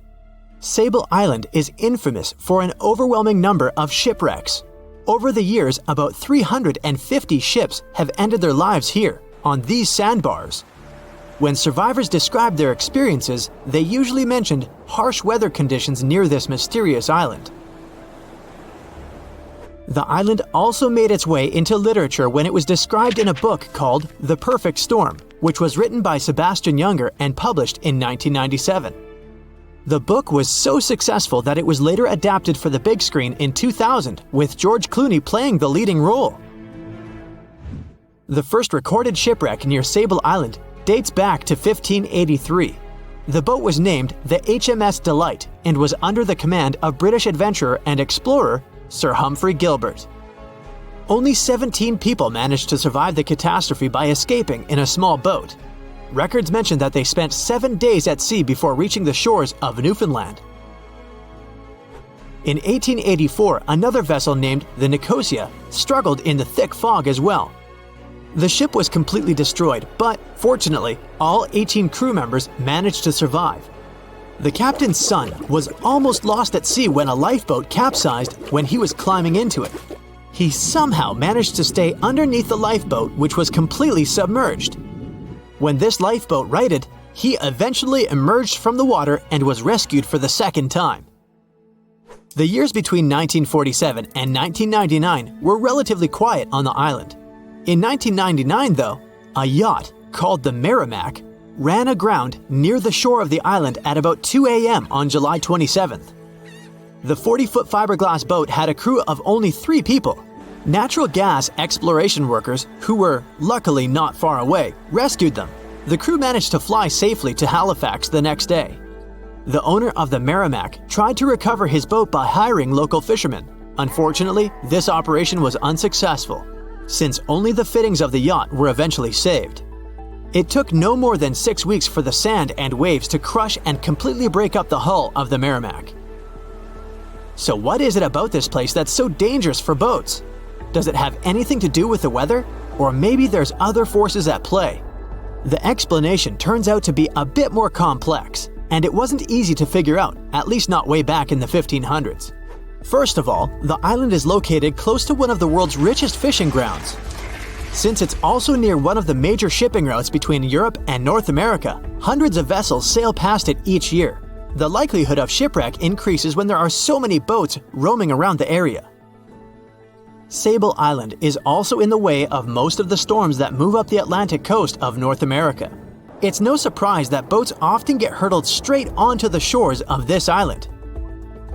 Sable Island is infamous for an overwhelming number of shipwrecks. Over the years, about 350 ships have ended their lives here, on these sandbars. When survivors described their experiences, they usually mentioned harsh weather conditions near this mysterious island. The island also made its way into literature when it was described in a book called The Perfect Storm, which was written by Sebastian Junger and published in 1997. The book was so successful that it was later adapted for the big screen in 2000, with George Clooney playing the leading role. The first recorded shipwreck near Sable Island dates back to 1583. The boat was named the HMS Delight and was under the command of British adventurer and explorer Sir Humphrey Gilbert. Only 17 people managed to survive the catastrophe by escaping in a small boat. Records mention that they spent 7 days at sea before reaching the shores of Newfoundland. In 1884, another vessel named the Nicosia struggled in the thick fog as well. The ship was completely destroyed, but fortunately, all 18 crew members managed to survive. The captain's son was almost lost at sea when a lifeboat capsized when he was climbing into it. He somehow managed to stay underneath the lifeboat, which was completely submerged. When this lifeboat righted, he eventually emerged from the water and was rescued for the second time. The years between 1947 and 1999 were relatively quiet on the island. In 1999, though, a yacht called the Merrimack ran aground near the shore of the island at about 2 a.m. on July 27th. The 40-foot fiberglass boat had a crew of only 3 people. Natural gas exploration workers, who were luckily not far away, rescued them. The crew managed to fly safely to Halifax the next day. The owner of the Merrimack tried to recover his boat by hiring local fishermen. Unfortunately, this operation was unsuccessful. since only the fittings of the yacht were eventually saved. It took no more than 6 weeks for the sand and waves to crush and completely break up the hull of the Merrimack. So what is it about this place that's so dangerous for boats? Does it have anything to do with the weather? Or maybe there's other forces at play? The explanation turns out to be a bit more complex, and it wasn't easy to figure out, at least not way back in the 1500s. First of all, the island is located close to one of the world's richest fishing grounds. Since it's also near one of the major shipping routes between Europe and North America, hundreds of vessels sail past it each year. The likelihood of shipwreck increases when there are so many boats roaming around the area. Sable Island is also in the way of most of the storms that move up the Atlantic coast of North America. It's no surprise that boats often get hurtled straight onto the shores of this island.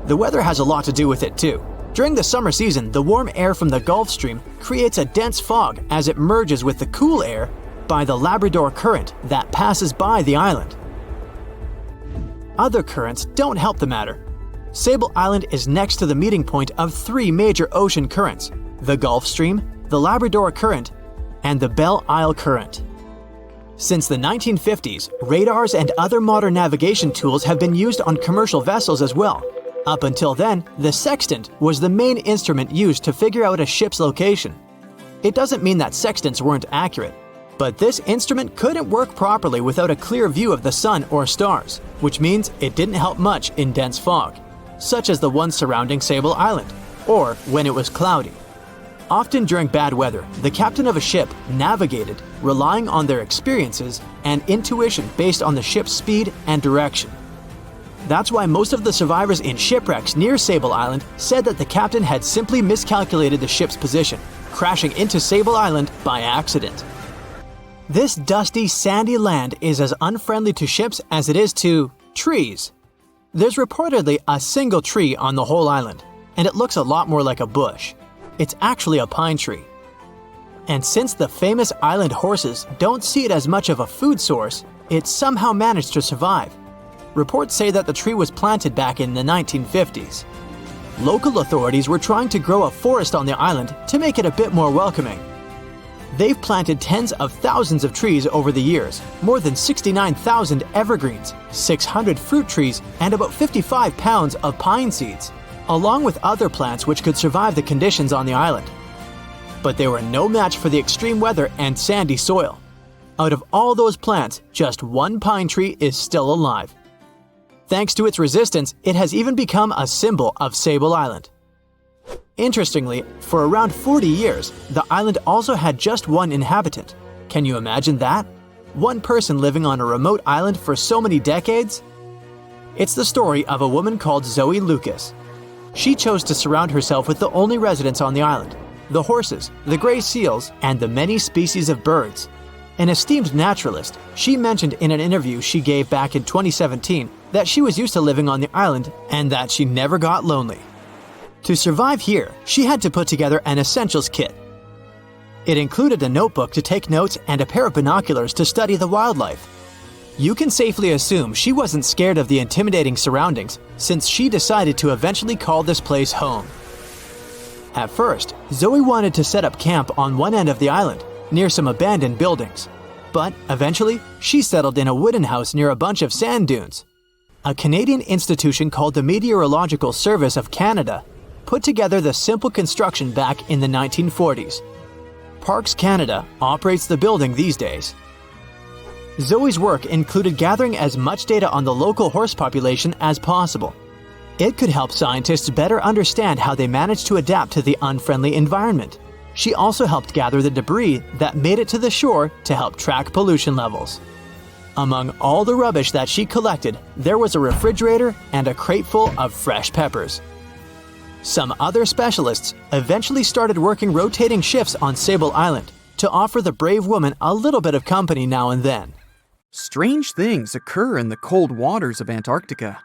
The weather has a lot to do with it too. During the summer season, the warm air from the Gulf Stream creates a dense fog as it merges with the cool air by the Labrador Current that passes by the island. Other currents don't help the matter. Sable Island is next to the meeting point of 3 major ocean currents: the Gulf Stream, the Labrador Current, and the Belle Isle Current. Since the 1950s, radars and other modern navigation tools have been used on commercial vessels as well. Up until then, the sextant was the main instrument used to figure out a ship's location. It doesn't mean that sextants weren't accurate, but this instrument couldn't work properly without a clear view of the sun or stars, which means it didn't help much in dense fog, such as the one surrounding Sable Island, or when it was cloudy. Often during bad weather, the captain of a ship navigated, relying on their experiences and intuition based on the ship's speed and direction. That's why most of the survivors in shipwrecks near Sable Island said that the captain had simply miscalculated the ship's position, crashing into Sable Island by accident. This dusty, sandy land is as unfriendly to ships as it is to trees. There's reportedly a single tree on the whole island, and it looks a lot more like a bush. It's actually a pine tree. And since the famous island horses don't see it as much of a food source, it somehow managed to survive. Reports say that the tree was planted back in the 1950s. Local authorities were trying to grow a forest on the island to make it a bit more welcoming. They've planted tens of thousands of trees over the years, more than 69,000 evergreens, 600 fruit trees, and about 55 pounds of pine seeds, along with other plants which could survive the conditions on the island. But they were no match for the extreme weather and sandy soil. Out of all those plants, just one pine tree is still alive. Thanks to its resistance, it has even become a symbol of Sable Island. Interestingly, for around 40 years, the island also had just one inhabitant. Can you imagine that? One person living on a remote island for so many decades? It's the story of a woman called Zoe Lucas. She chose to surround herself with the only residents on the island: the horses, the gray seals, and the many species of birds. An esteemed naturalist, she mentioned in an interview she gave back in 2017 that she was used to living on the island and that she never got lonely. To survive here, she had to put together an essentials kit. It included a notebook to take notes and a pair of binoculars to study the wildlife. You can safely assume she wasn't scared of the intimidating surroundings, since she decided to eventually call this place home. At first, Zoe wanted to set up camp on one end of the island, near some abandoned buildings. But eventually, she settled in a wooden house near a bunch of sand dunes. A Canadian institution called the Meteorological Service of Canada put together the simple construction back in the 1940s. Parks Canada operates the building these days. Zoe's work included gathering as much data on the local horse population as possible. It could help scientists better understand how they managed to adapt to the unfriendly environment. She also helped gather the debris that made it to the shore to help track pollution levels. Among all the rubbish that she collected, there was a refrigerator and a crate full of fresh peppers. Some other specialists eventually started working rotating shifts on Sable Island to offer the brave woman a little bit of company now and then. Strange things occur in the cold waters of Antarctica.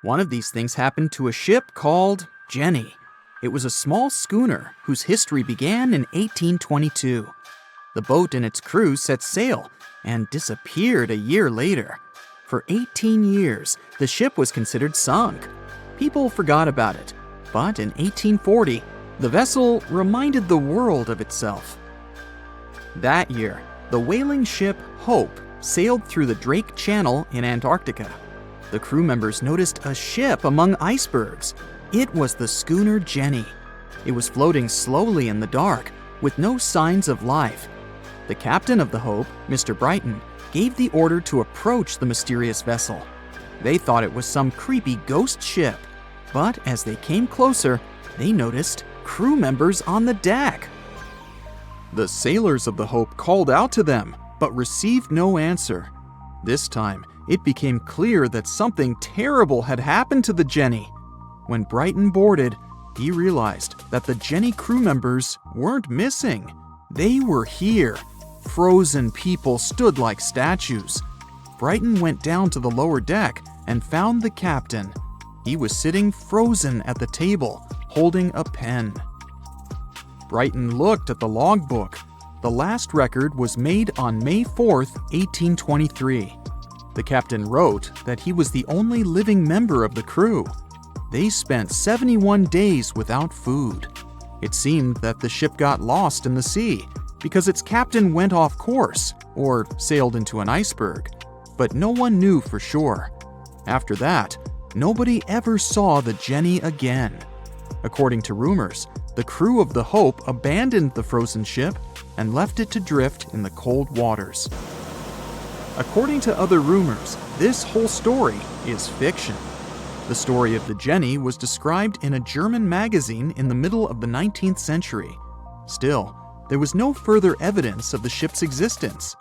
One of these things happened to a ship called Jenny. It was a small schooner whose history began in 1822. The boat and its crew set sail and disappeared a year later. For 18 years, the ship was considered sunk. People forgot about it, but in 1840, the vessel reminded the world of itself. That year, the whaling ship Hope sailed through the Drake Channel in Antarctica. The crew members noticed a ship among icebergs. It was the schooner Jenny. It was floating slowly in the dark, with no signs of life. The captain of the Hope, Mr. Brighton, gave the order to approach the mysterious vessel. They thought it was some creepy ghost ship, but as they came closer, they noticed crew members on the deck. The sailors of the Hope called out to them, but received no answer. This time, it became clear that something terrible had happened to the Jenny. When Brighton boarded, he realized that the Jenny crew members weren't missing. They were here. Frozen people stood like statues. Brighton went down to the lower deck and found the captain. He was sitting frozen at the table, holding a pen. Brighton looked at the logbook. The last record was made on May 4th, 1823. The captain wrote that he was the only living member of the crew. They spent 71 days without food. It seemed that the ship got lost in the sea because its captain went off course or sailed into an iceberg, but no one knew for sure. After that, nobody ever saw the Jenny again. According to rumors, the crew of the Hope abandoned the frozen ship and left it to drift in the cold waters. According to other rumors, this whole story is fiction. The story of the Jenny was described in a German magazine in the middle of the 19th century. Still, there was no further evidence of the ship's existence.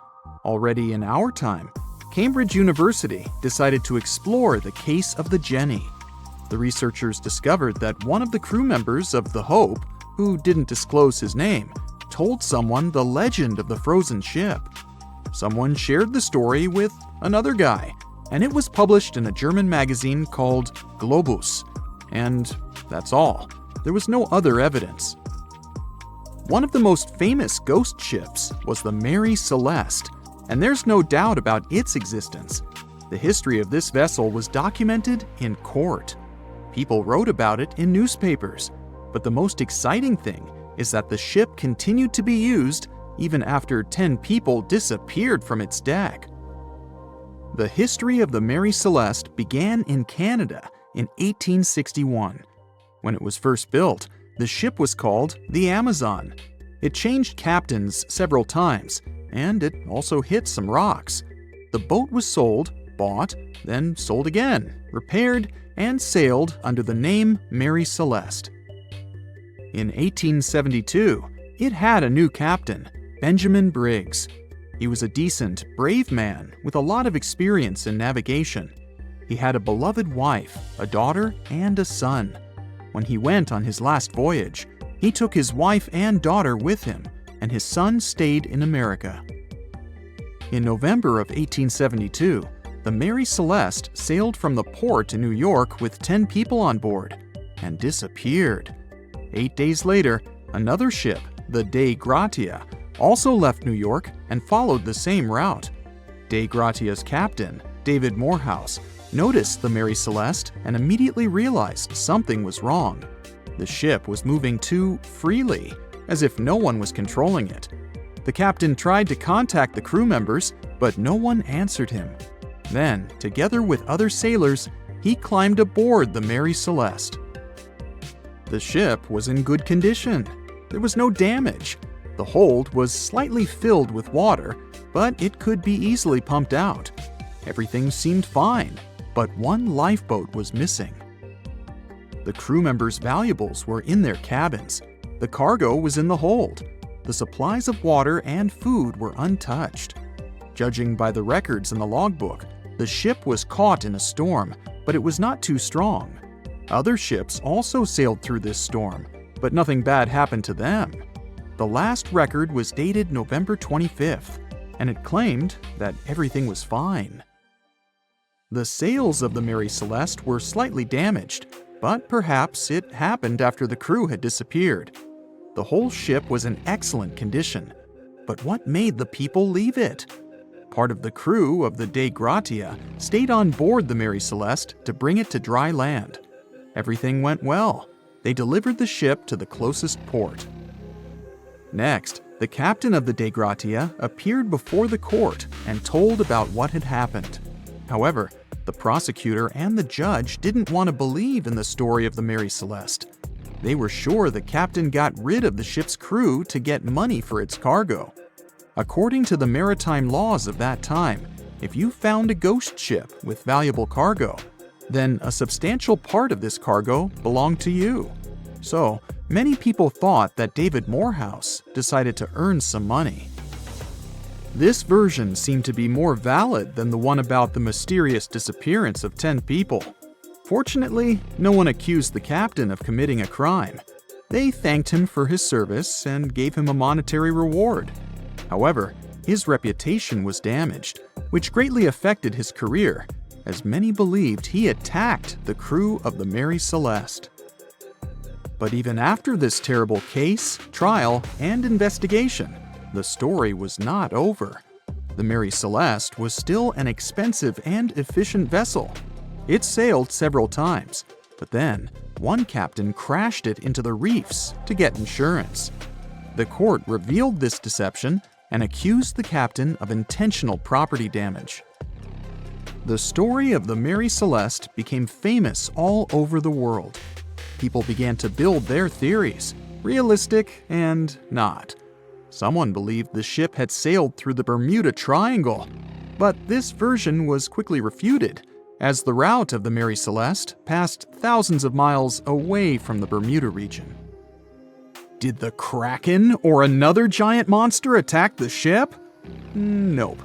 Already in our time, Cambridge University decided to explore the case of the Jenny. The researchers discovered that one of the crew members of the Hope, who didn't disclose his name, told someone the legend of the frozen ship. Someone shared the story with another guy, and it was published in a German magazine called Globus. And that's all. There was no other evidence. One of the most famous ghost ships was the Mary Celeste, and there's no doubt about its existence. The history of this vessel was documented in court. People wrote about it in newspapers, but the most exciting thing is that the ship continued to be used even after 10 people disappeared from its deck. The history of the Mary Celeste began in Canada in 1861. When it was first built, the ship was called the Amazon. It changed captains several times, and it also hit some rocks. The boat was sold, bought, then sold again, repaired, and sailed under the name Mary Celeste. In 1872, it had a new captain, Benjamin Briggs. He was a decent, brave man with a lot of experience in navigation. He had a beloved wife, a daughter, and a son. When he went on his last voyage, he took his wife and daughter with him, and his son stayed in America. In November of 1872, the Mary Celeste sailed from the port in New York with 10 people on board and disappeared. 8 days later, another ship, the Dei Gratia, also left New York and followed the same route. Dei Gratia's captain, David Morehouse, noticed the Mary Celeste and immediately realized something was wrong. The ship was moving too freely, as if no one was controlling it. The captain tried to contact the crew members, but no one answered him. Then, together with other sailors, he climbed aboard the Mary Celeste. The ship was in good condition. There was no damage. The hold was slightly filled with water, but it could be easily pumped out. Everything seemed fine, but one lifeboat was missing. The crew members' valuables were in their cabins. The cargo was in the hold. The supplies of water and food were untouched. Judging by the records in the logbook, the ship was caught in a storm, but it was not too strong. Other ships also sailed through this storm, but nothing bad happened to them. The last record was dated November 25th, and it claimed that everything was fine. The sails of the Mary Celeste were slightly damaged, but perhaps it happened after the crew had disappeared. The whole ship was in excellent condition, but what made the people leave it? Part of the crew of the Dei Gratia stayed on board the Mary Celeste to bring it to dry land. Everything went well. They delivered the ship to the closest port. Next, the captain of the Dei Gratia appeared before the court and told about what had happened. However, the prosecutor and the judge didn't want to believe in the story of the Mary Celeste. They were sure the captain got rid of the ship's crew to get money for its cargo. According to the maritime laws of that time, if you found a ghost ship with valuable cargo, then a substantial part of this cargo belonged to you. So, many people thought that David Morehouse decided to earn some money. This version seemed to be more valid than the one about the mysterious disappearance of 10 people. Fortunately, no one accused the captain of committing a crime. They thanked him for his service and gave him a monetary reward. However, his reputation was damaged, which greatly affected his career, as many believed he attacked the crew of the Mary Celeste. But even after this terrible case, trial, and investigation, the story was not over. The Mary Celeste was still an expensive and efficient vessel. It sailed several times, but then one captain crashed it into the reefs to get insurance. The court revealed this deception and accused the captain of intentional property damage. The story of the Mary Celeste became famous all over the world. People began to build their theories, realistic and not. Someone believed the ship had sailed through the Bermuda Triangle, but this version was quickly refuted, as the route of the Mary Celeste passed thousands of miles away from the Bermuda region. Did the Kraken or another giant monster attack the ship? Nope.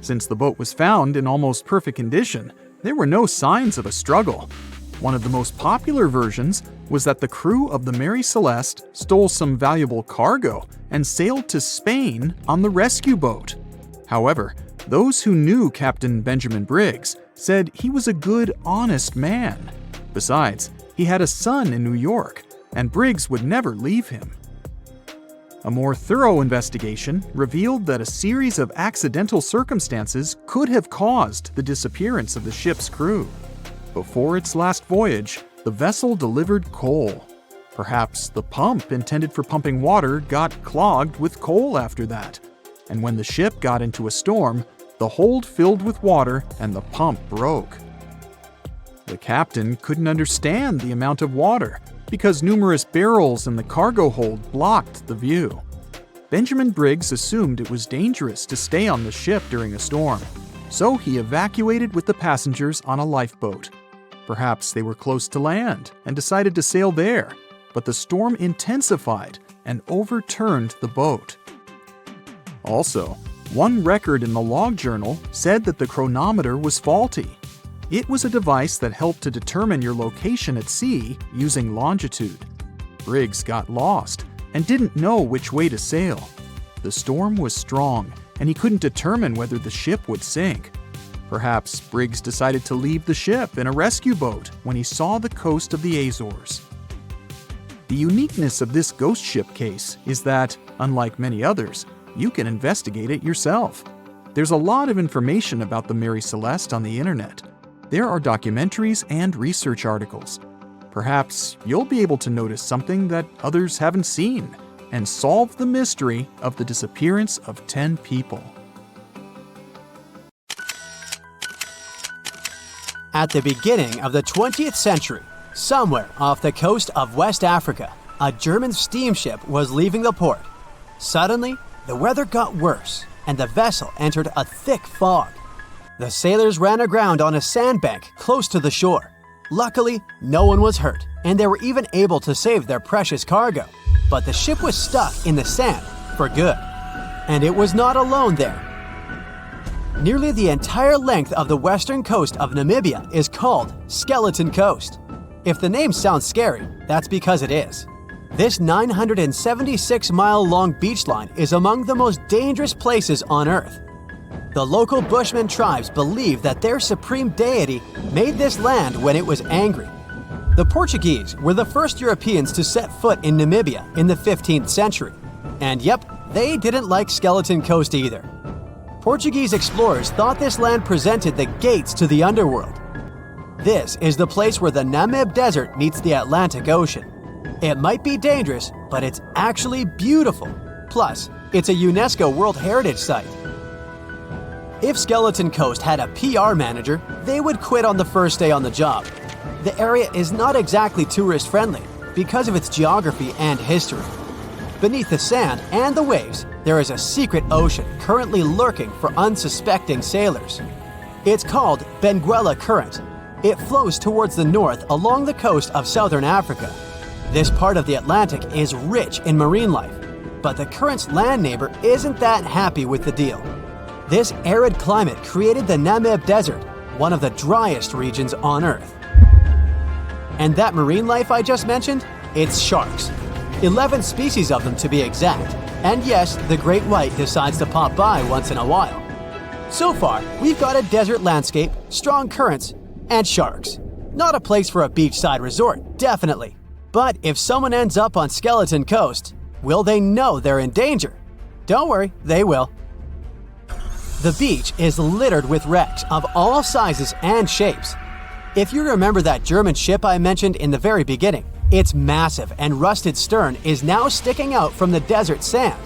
Since the boat was found in almost perfect condition, there were no signs of a struggle. One of the most popular versions was that the crew of the Mary Celeste stole some valuable cargo and sailed to Spain on the rescue boat. However, those who knew Captain Benjamin Briggs said he was a good, honest man. Besides, he had a son in New York, and Briggs would never leave him. A more thorough investigation revealed that a series of accidental circumstances could have caused the disappearance of the ship's crew. Before its last voyage, the vessel delivered coal. Perhaps the pump intended for pumping water got clogged with coal after that, and when the ship got into a storm, the hold filled with water and the pump broke. The captain couldn't understand the amount of water because numerous barrels in the cargo hold blocked the view. Benjamin Briggs assumed it was dangerous to stay on the ship during a storm, so he evacuated with the passengers on a lifeboat. Perhaps they were close to land and decided to sail there, but the storm intensified and overturned the boat. Also, one record in the log journal said that the chronometer was faulty. It was a device that helped to determine your location at sea using longitude. Briggs got lost and didn't know which way to sail. The storm was strong, and he couldn't determine whether the ship would sink. Perhaps Briggs decided to leave the ship in a rescue boat when he saw the coast of the Azores. The uniqueness of this ghost ship case is that, unlike many others, you can investigate it yourself. There's a lot of information about the Mary Celeste on the internet. There are documentaries and research articles. Perhaps you'll be able to notice something that others haven't seen and solve the mystery of the disappearance of 10 people. At the beginning of the 20th century, somewhere off the coast of West Africa, a German steamship was leaving the port. Suddenly, the weather got worse, and the vessel entered a thick fog. The sailors ran aground on a sandbank close to the shore. Luckily, no one was hurt, and they were even able to save their precious cargo. But the ship was stuck in the sand for good. And it was not alone there. Nearly the entire length of the western coast of Namibia is called Skeleton Coast. If the name sounds scary, that's because it is. This 976-mile-long beach line is among the most dangerous places on Earth. The local Bushman tribes believe that their supreme deity made this land when it was angry. The Portuguese were the first Europeans to set foot in Namibia in the 15th century. And yep, they didn't like Skeleton Coast either. Portuguese explorers thought this land presented the gates to the underworld. This is the place where the Namib Desert meets the Atlantic Ocean. It might be dangerous, but it's actually beautiful. Plus, it's a UNESCO World Heritage Site. If Skeleton Coast had a PR manager, they would quit on the first day on the job. The area is not exactly tourist-friendly because of its geography and history. Beneath the sand and the waves, there is a secret ocean currently lurking for unsuspecting sailors. It's called Benguela Current. It flows towards the north along the coast of southern Africa. This part of the Atlantic is rich in marine life, but the current's land neighbor isn't that happy with the deal. This arid climate created the Namib Desert, one of the driest regions on Earth. And that marine life I just mentioned? It's sharks. 11 species of them to be exact. And yes, the great white decides to pop by once in a while. So far, we've got a desert landscape, strong currents, and sharks. Not a place for a beachside resort, definitely. But if someone ends up on Skeleton Coast, will they know they're in danger? Don't worry, they will. The beach is littered with wrecks of all sizes and shapes. If you remember that German ship I mentioned in the very beginning, its massive and rusted stern is now sticking out from the desert sand.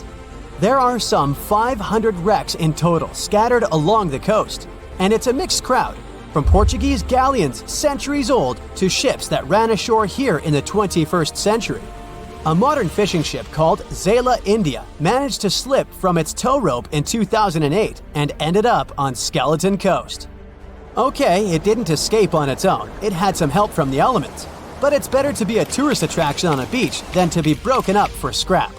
There are some 500 wrecks in total scattered along the coast, and it's a mixed crowd, from Portuguese galleons centuries old to ships that ran ashore here in the 21st century. A modern fishing ship called Zala India managed to slip from its tow rope in 2008 and ended up on Skeleton Coast. Okay, it didn't escape on its own, it had some help from the elements. But it's better to be a tourist attraction on a beach than to be broken up for scrap.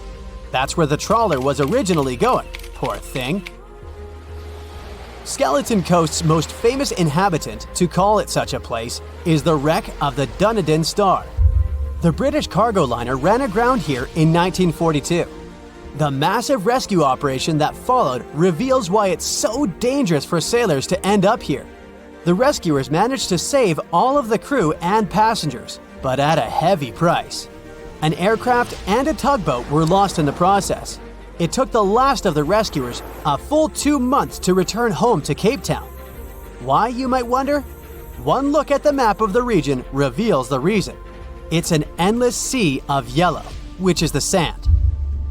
That's where the trawler was originally going, poor thing. Skeleton Coast's most famous inhabitant, to call it such a place, is the wreck of the Dunedin Star. The British cargo liner ran aground here in 1942. The massive rescue operation that followed reveals why it's so dangerous for sailors to end up here. The rescuers managed to save all of the crew and passengers, but at a heavy price. An aircraft and a tugboat were lost in the process. It took the last of the rescuers a full 2 months to return home to Cape Town. Why, you might wonder? One look at the map of the region reveals the reason. It's an endless sea of yellow, which is the sand.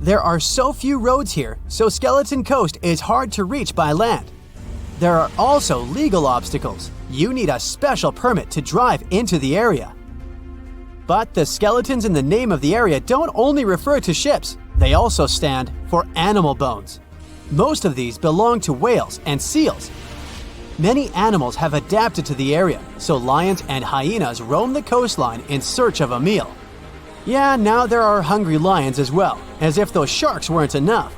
There are so few roads here, so Skeleton Coast is hard to reach by land. There are also legal obstacles. You need a special permit to drive into the area. But the skeletons in the name of the area don't only refer to ships, they also stand for animal bones. Most of these belong to whales and seals. Many animals have adapted to the area, so lions and hyenas roam the coastline in search of a meal. Yeah, now there are hungry lions as well, as if those sharks weren't enough.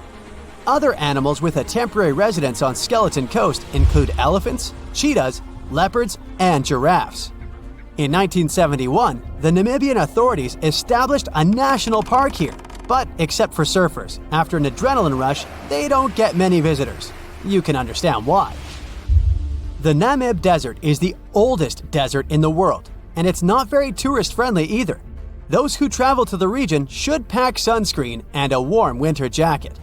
Other animals with a temporary residence on Skeleton Coast include elephants, cheetahs, leopards, and giraffes. In 1971, the Namibian authorities established a national park here, but except for surfers, after an adrenaline rush, they don't get many visitors. You can understand why. The Namib Desert is the oldest desert in the world, and it's not very tourist-friendly either. Those who travel to the region should pack sunscreen and a warm winter jacket.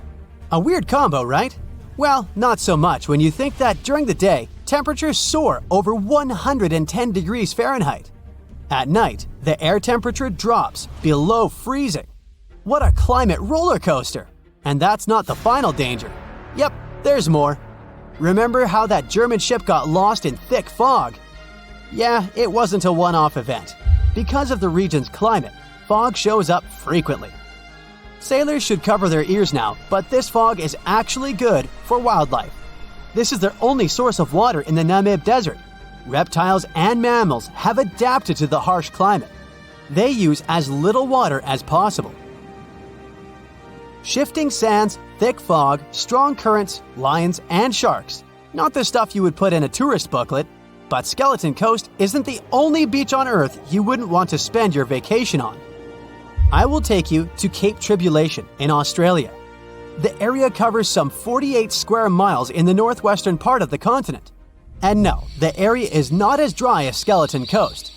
A weird combo, right? Well, not so much when you think that during the day, temperatures soar over 110 degrees Fahrenheit. At night, the air temperature drops below freezing. What a climate roller coaster! And that's not the final danger. Yep, there's more. Remember how that German ship got lost in thick fog? Yeah, it wasn't a one-off event. Because of the region's climate, fog shows up frequently. Sailors should cover their ears now, but this fog is actually good for wildlife. This is their only source of water in the Namib Desert. Reptiles and mammals have adapted to the harsh climate. They use as little water as possible. Shifting sands, thick fog, strong currents, lions, and sharks. Not the stuff you would put in a tourist booklet, but Skeleton Coast isn't the only beach on Earth you wouldn't want to spend your vacation on. I will take you to Cape Tribulation in Australia. The area covers some 48 square miles in the northwestern part of the continent. And no, the area is not as dry as Skeleton Coast.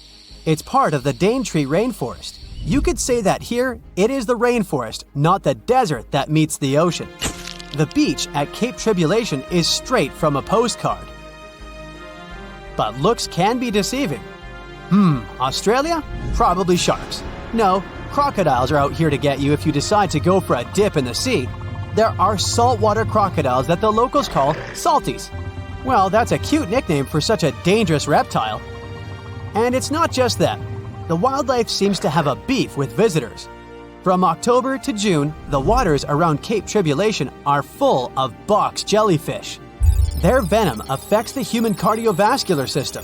It's part of the Daintree rainforest. You could say that here, it is the rainforest, not the desert that meets the ocean. The beach at Cape Tribulation is straight from a postcard. But looks can be deceiving. Australia? Probably sharks. No, crocodiles are out here to get you if you decide to go for a dip in the sea. there are saltwater crocodiles that the locals call salties. Well, that's a cute nickname for such a dangerous reptile. And it's not just that. The wildlife seems to have a beef with visitors. From October to June, the waters around Cape Tribulation are full of box jellyfish. Their venom affects the human cardiovascular system.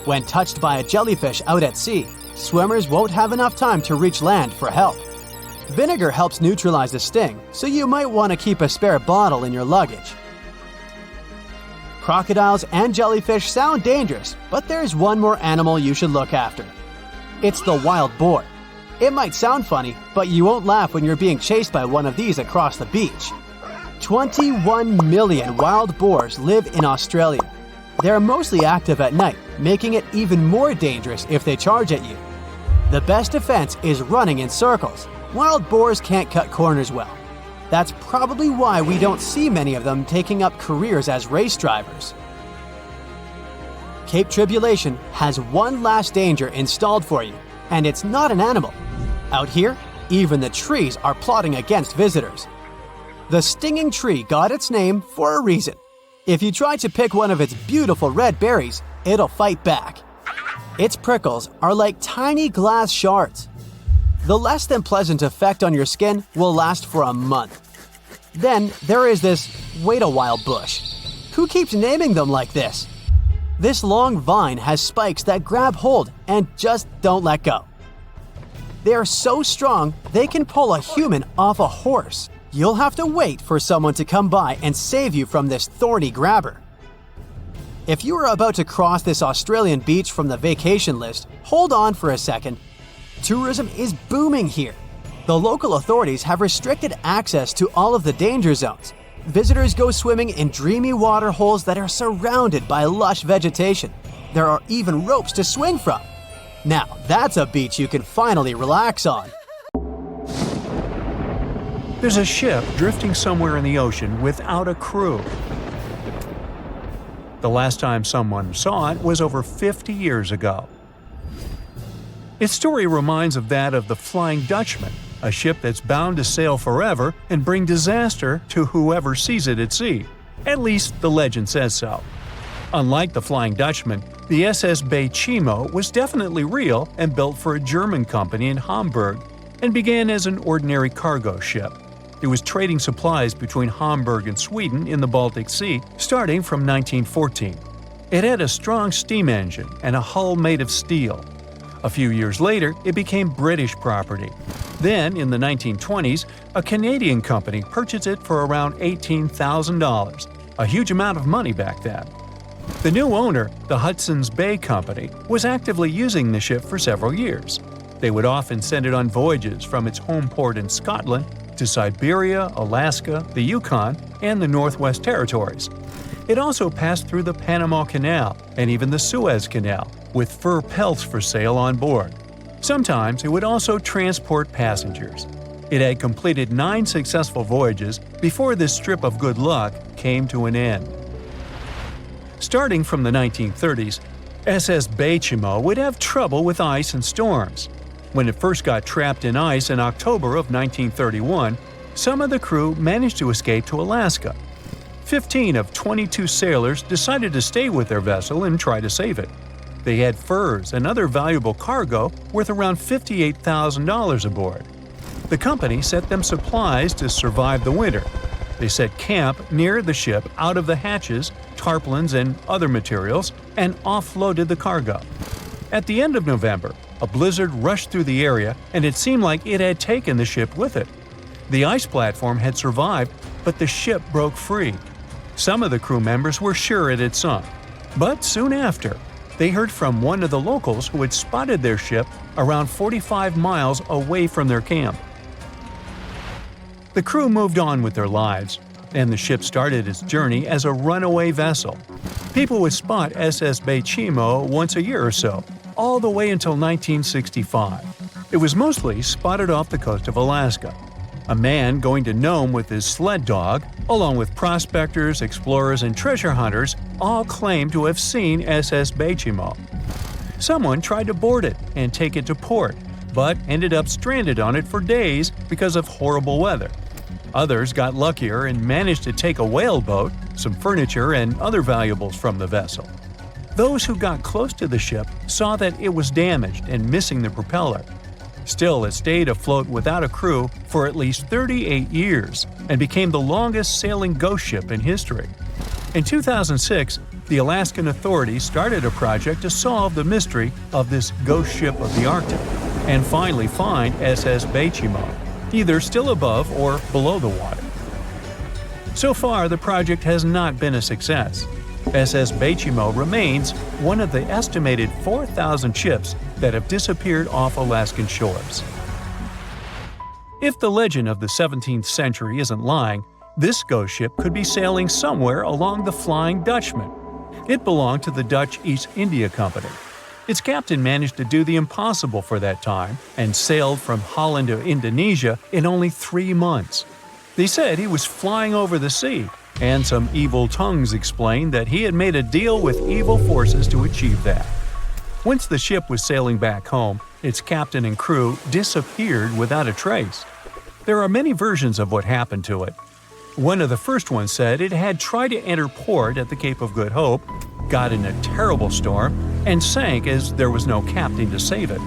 When touched by a jellyfish out at sea, swimmers won't have enough time to reach land for help. Vinegar helps neutralize the sting, so you might want to keep a spare bottle in your luggage. Crocodiles and jellyfish sound dangerous, but there's one more animal you should look after. It's the wild boar. It might sound funny, but you won't laugh when you're being chased by one of these across the beach. 21 million wild boars live in Australia. They're mostly active at night, making it even more dangerous if they charge at you. The best defense is running in circles. Wild boars can't cut corners well. That's probably why we don't see many of them taking up careers as race drivers. Cape Tribulation has one last danger installed for you, and it's not an animal. Out here, even the trees are plotting against visitors. The stinging tree got its name for a reason. If you try to pick one of its beautiful red berries, it'll fight back. Its prickles are like tiny glass shards. The less than pleasant effect on your skin will last for a month. Then there is this wait-a-while bush. Who keeps naming them like this? This long vine has spikes that grab hold and just don't let go. They are so strong they can pull a human off a horse. You'll have to wait for someone to come by and save you from this thorny grabber. If you are about to cross this Australian beach from the vacation list, hold on for a second. Tourism is booming here. The local authorities have restricted access to all of the danger zones. Visitors go swimming in dreamy water holes that are surrounded by lush vegetation. There are even ropes to swing from. Now, that's a beach you can finally relax on. There's a ship drifting somewhere in the ocean without a crew. The last time someone saw it was over 50 years ago. Its story reminds of that of the Flying Dutchman, a ship that's bound to sail forever and bring disaster to whoever sees it at sea. At least the legend says so. Unlike the Flying Dutchman, the SS Baychimo was definitely real and built for a German company in Hamburg and began as an ordinary cargo ship. It was trading supplies between Hamburg and Sweden in the Baltic Sea starting from 1914. It had a strong steam engine and a hull made of steel. A few years later, it became British property. Then, in the 1920s, a Canadian company purchased it for around $18,000, a huge amount of money back then. The new owner, the Hudson's Bay Company, was actively using the ship for several years. They would often send it on voyages from its home port in Scotland to Siberia, Alaska, the Yukon, and the Northwest Territories. It also passed through the Panama Canal and even the Suez Canal, with fur pelts for sale on board. Sometimes it would also transport passengers. It had completed 9 successful voyages before this strip of good luck came to an end. Starting from the 1930s, SS Baychimo would have trouble with ice and storms. When it first got trapped in ice in October of 1931, some of the crew managed to escape to Alaska. 15 of 22 sailors decided to stay with their vessel and try to save it. They had furs and other valuable cargo worth around $58,000 aboard. The company sent them supplies to survive the winter. They set camp near the ship out of the hatches, tarpaulins, and other materials, and offloaded the cargo. At the end of November, a blizzard rushed through the area, and it seemed like it had taken the ship with it. The ice platform had survived, but the ship broke free. Some of the crew members were sure it had sunk. But soon after, they heard from one of the locals who had spotted their ship around 45 miles away from their camp. The crew moved on with their lives, and the ship started its journey as a runaway vessel. People would spot SS Baychimo once a year or so, all the way until 1965. It was mostly spotted off the coast of Alaska. A man going to Nome with his sled dog, along with prospectors, explorers, and treasure hunters, all claimed to have seen SS Baychimo. Someone tried to board it and take it to port, but ended up stranded on it for days because of horrible weather. Others got luckier and managed to take a whaleboat, some furniture, and other valuables from the vessel. Those who got close to the ship saw that it was damaged and missing the propeller. Still, it stayed afloat without a crew for at least 38 years and became the longest sailing ghost ship in history. In 2006, the Alaskan authorities started a project to solve the mystery of this ghost ship of the Arctic and finally find SS Baychimo, either still above or below the water. So far, the project has not been a success. SS Baychimo remains one of the estimated 4,000 ships that have disappeared off Alaskan shores. If the legend of the 17th century isn't lying, this ghost ship could be sailing somewhere along the Flying Dutchman. It belonged to the Dutch East India Company. Its captain managed to do the impossible for that time and sailed from Holland to Indonesia in only 3 months. They said he was flying over the sea, and some evil tongues explained that he had made a deal with evil forces to achieve that. Once the ship was sailing back home, its captain and crew disappeared without a trace. There are many versions of what happened to it. One of the first ones said it had tried to enter port at the Cape of Good Hope, got in a terrible storm, and sank as there was no captain to save it.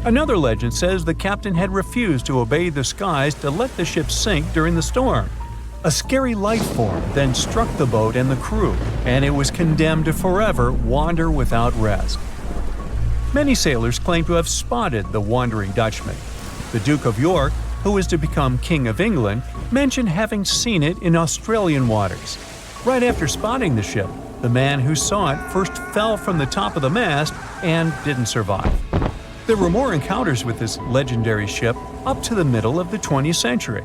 Another legend says the captain had refused to obey the skies to let the ship sink during the storm. A scary life form then struck the boat and the crew, and it was condemned to forever wander without rest. Many sailors claim to have spotted the wandering Dutchman. The Duke of York, who was to become King of England, mentioned having seen it in Australian waters. Right after spotting the ship, the man who saw it first fell from the top of the mast and didn't survive. There were more encounters with this legendary ship up to the middle of the 20th century.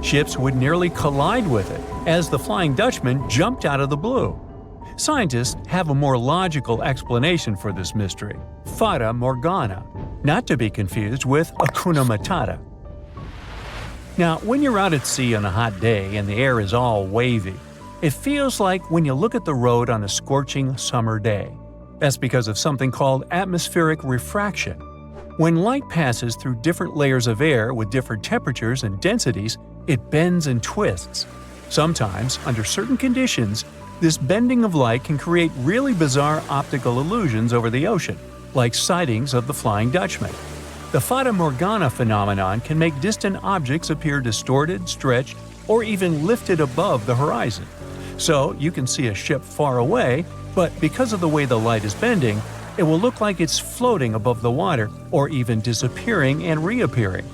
Ships would nearly collide with it as the Flying Dutchman jumped out of the blue. Scientists have a more logical explanation for this mystery: Fata Morgana, not to be confused with Hakuna Matata. Now, when you're out at sea on a hot day and the air is all wavy, it feels like when you look at the road on a scorching summer day. That's because of something called atmospheric refraction. When light passes through different layers of air with different temperatures and densities, it bends and twists. Sometimes, under certain conditions, this bending of light can create really bizarre optical illusions over the ocean, like sightings of the Flying Dutchman. The Fata Morgana phenomenon can make distant objects appear distorted, stretched, or even lifted above the horizon. So you can see a ship far away, but because of the way the light is bending, it will look like it's floating above the water or even disappearing and reappearing.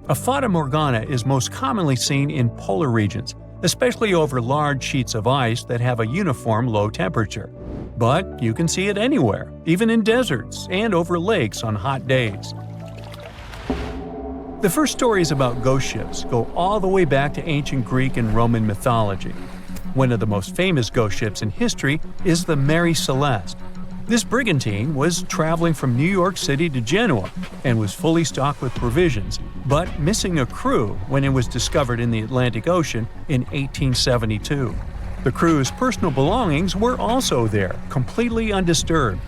A Fata Morgana is most commonly seen in polar regions, especially over large sheets of ice that have a uniform low temperature. But you can see it anywhere, even in deserts and over lakes on hot days. The first stories about ghost ships go all the way back to ancient Greek and Roman mythology. One of the most famous ghost ships in history is the Mary Celeste. This brigantine was traveling from New York City to Genoa and was fully stocked with provisions, but missing a crew when it was discovered in the Atlantic Ocean in 1872. The crew's personal belongings were also there, completely undisturbed.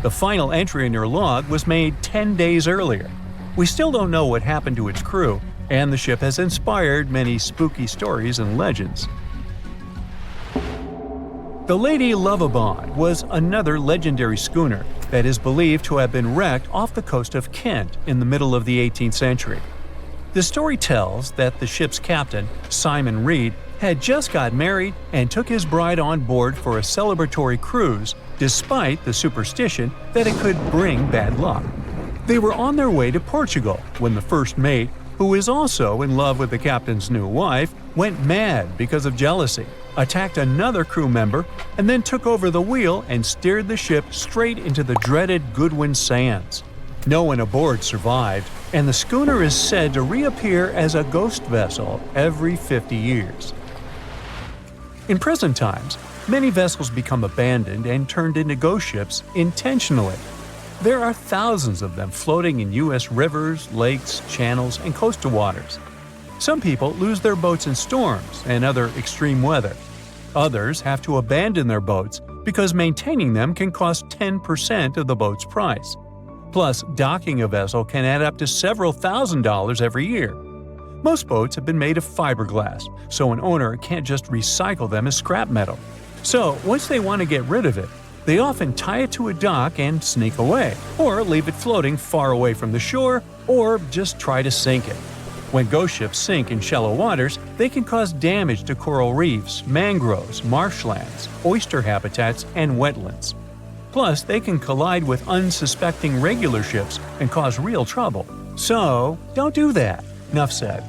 The final entry in their log was made 10 days earlier. We still don't know what happened to its crew, and the ship has inspired many spooky stories and legends. The Lady Lovibond was another legendary schooner that is believed to have been wrecked off the coast of Kent in the middle of the 18th century. The story tells that the ship's captain, Simon Reed, had just got married and took his bride on board for a celebratory cruise, despite the superstition that it could bring bad luck. They were on their way to Portugal when the first mate, who is also in love with the captain's new wife, went mad because of jealousy, attacked another crew member, and then took over the wheel and steered the ship straight into the dreaded Goodwin Sands. No one aboard survived, and the schooner is said to reappear as a ghost vessel every 50 years. In present times, many vessels become abandoned and turned into ghost ships intentionally. There are thousands of them floating in U.S. rivers, lakes, channels, and coastal waters. Some people lose their boats in storms and other extreme weather. Others have to abandon their boats because maintaining them can cost 10% of the boat's price. Plus, docking a vessel can add up to several $1,000s every year. Most boats have been made of fiberglass, so an owner can't just recycle them as scrap metal. So, once they want to get rid of it, they often tie it to a dock and sneak away, or leave it floating far away from the shore, or just try to sink it. When ghost ships sink in shallow waters, they can cause damage to coral reefs, mangroves, marshlands, oyster habitats, and wetlands. Plus, they can collide with unsuspecting regular ships and cause real trouble. So, don't do that. Enough said.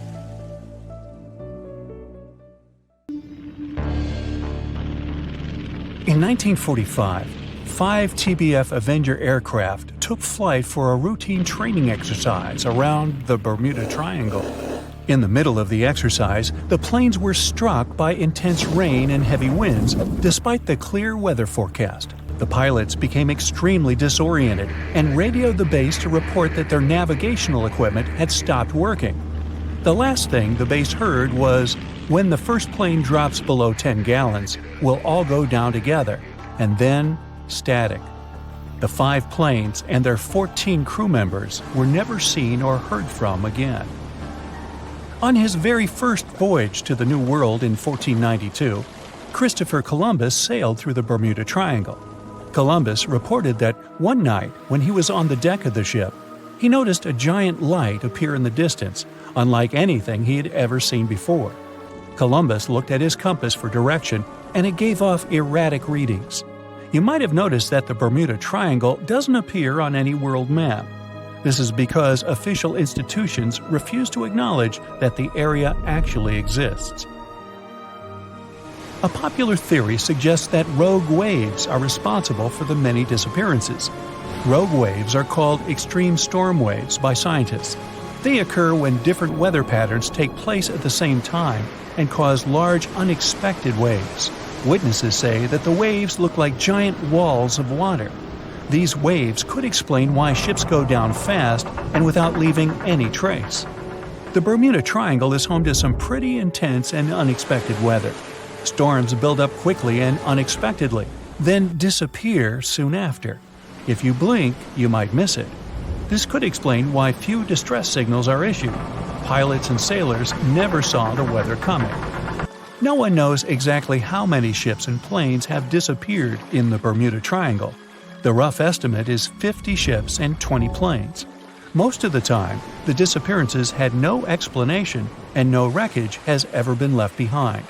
In 1945, 5 TBF Avenger aircraft took flight for a routine training exercise around the Bermuda Triangle. In the middle of the exercise, the planes were struck by intense rain and heavy winds, despite the clear weather forecast. The pilots became extremely disoriented and radioed the base to report that their navigational equipment had stopped working. The last thing the base heard was, "When the first plane drops below 10 gallons, we'll all go down together," and then static. The 5 planes and their 14 crew members were never seen or heard from again. On his very first voyage to the New World in 1492, Christopher Columbus sailed through the Bermuda Triangle. Columbus reported that one night when he was on the deck of the ship, he noticed a giant light appear in the distance, unlike anything he had ever seen before. Columbus looked at his compass for direction, and it gave off erratic readings. You might have noticed that the Bermuda Triangle doesn't appear on any world map. This is because official institutions refuse to acknowledge that the area actually exists. A popular theory suggests that rogue waves are responsible for the many disappearances. Rogue waves are called extreme storm waves by scientists. They occur when different weather patterns take place at the same time and cause large, unexpected waves. Witnesses say that the waves look like giant walls of water. These waves could explain why ships go down fast and without leaving any trace. The Bermuda Triangle is home to some pretty intense and unexpected weather. Storms build up quickly and unexpectedly, then disappear soon after. If you blink, you might miss it. This could explain why few distress signals are issued. Pilots and sailors never saw the weather coming. No one knows exactly how many ships and planes have disappeared in the Bermuda Triangle. The rough estimate is 50 ships and 20 planes. Most of the time, the disappearances had no explanation and no wreckage has ever been left behind.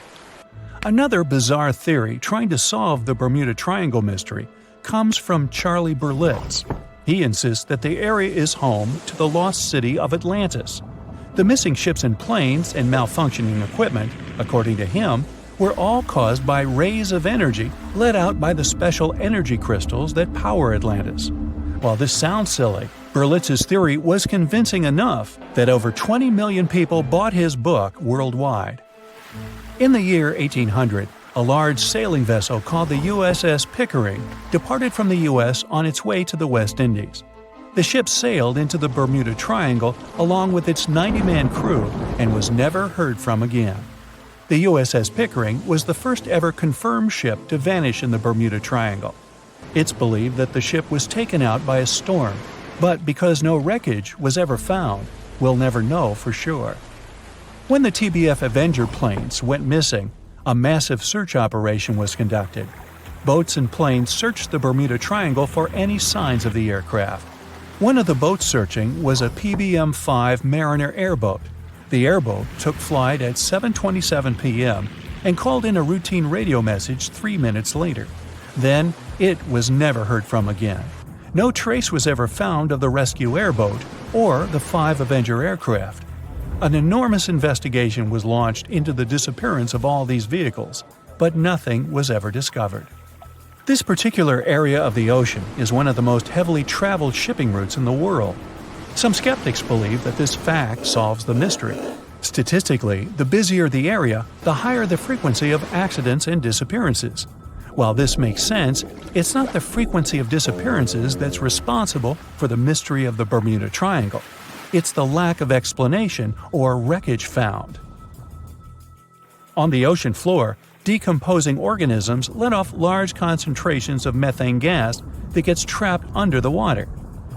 Another bizarre theory trying to solve the Bermuda Triangle mystery comes from Charlie Berlitz. He insists that the area is home to the lost city of Atlantis. The missing ships and planes and malfunctioning equipment, according to him, were all caused by rays of energy let out by the special energy crystals that power Atlantis. While this sounds silly, Berlitz's theory was convincing enough that over 20 million people bought his book worldwide. In the year 1800, a large sailing vessel called the USS Pickering departed from the U.S. on its way to the West Indies. The ship sailed into the Bermuda Triangle along with its 90-man crew and was never heard from again. The USS Pickering was the first ever confirmed ship to vanish in the Bermuda Triangle. It's believed that the ship was taken out by a storm, but because no wreckage was ever found, we'll never know for sure. When the TBF Avenger planes went missing, a massive search operation was conducted. Boats and planes searched the Bermuda Triangle for any signs of the aircraft. One of the boats searching was a PBM-5 Mariner airboat. The airboat took flight at 7:27 p.m. and called in a routine radio message 3 minutes later. Then, it was never heard from again. No trace was ever found of the rescue airboat or the 5 Avenger aircraft. An enormous investigation was launched into the disappearance of all these vehicles, but nothing was ever discovered. This particular area of the ocean is one of the most heavily traveled shipping routes in the world. Some skeptics believe that this fact solves the mystery. Statistically, the busier the area, the higher the frequency of accidents and disappearances. While this makes sense, it's not the frequency of disappearances that's responsible for the mystery of the Bermuda Triangle. It's the lack of explanation or wreckage found. On the ocean floor, decomposing organisms let off large concentrations of methane gas that gets trapped under the water.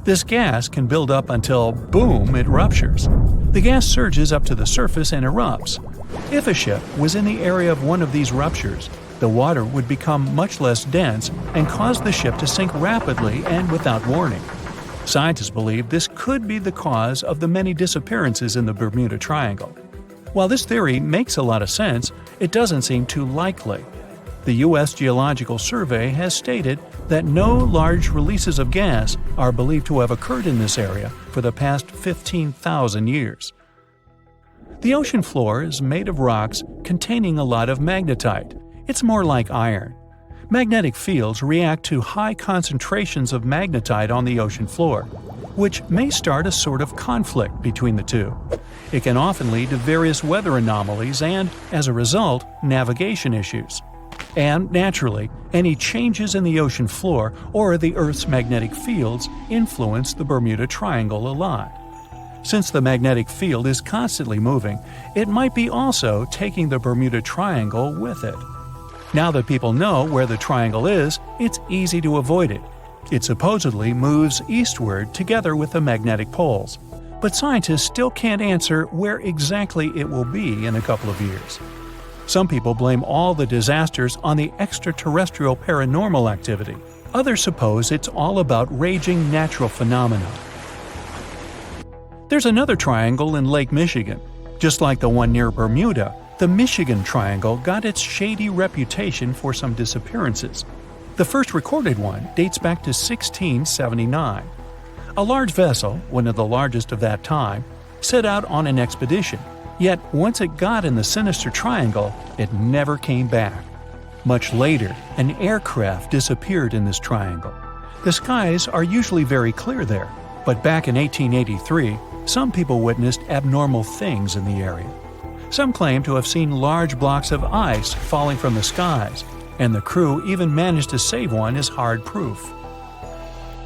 This gas can build up until, boom, it ruptures. The gas surges up to the surface and erupts. If a ship was in the area of one of these ruptures, the water would become much less dense and cause the ship to sink rapidly and without warning. Scientists believe this could be the cause of the many disappearances in the Bermuda Triangle. While this theory makes a lot of sense, it doesn't seem too likely. The U.S. Geological Survey has stated that no large releases of gas are believed to have occurred in this area for the past 15,000 years. The ocean floor is made of rocks containing a lot of magnetite. It's more like iron. Magnetic fields react to high concentrations of magnetite on the ocean floor, which may start a sort of conflict between the two. It can often lead to various weather anomalies and, as a result, navigation issues. And, naturally, any changes in the ocean floor or the Earth's magnetic fields influence the Bermuda Triangle a lot. Since the magnetic field is constantly moving, it might be also taking the Bermuda Triangle with it. Now that people know where the triangle is, it's easy to avoid it. It supposedly moves eastward together with the magnetic poles. But scientists still can't answer where exactly it will be in a couple of years. Some people blame all the disasters on the extraterrestrial paranormal activity. Others suppose it's all about raging natural phenomena. There's another triangle in Lake Michigan. Just like the one near Bermuda, the Michigan Triangle got its shady reputation for some disappearances. The first recorded one dates back to 1679. A large vessel, one of the largest of that time, set out on an expedition. Yet once it got in the sinister triangle, it never came back. Much later, an aircraft disappeared in this triangle. The skies are usually very clear there, but back in 1883, some people witnessed abnormal things in the area. Some claim to have seen large blocks of ice falling from the skies, and the crew even managed to save one as hard proof.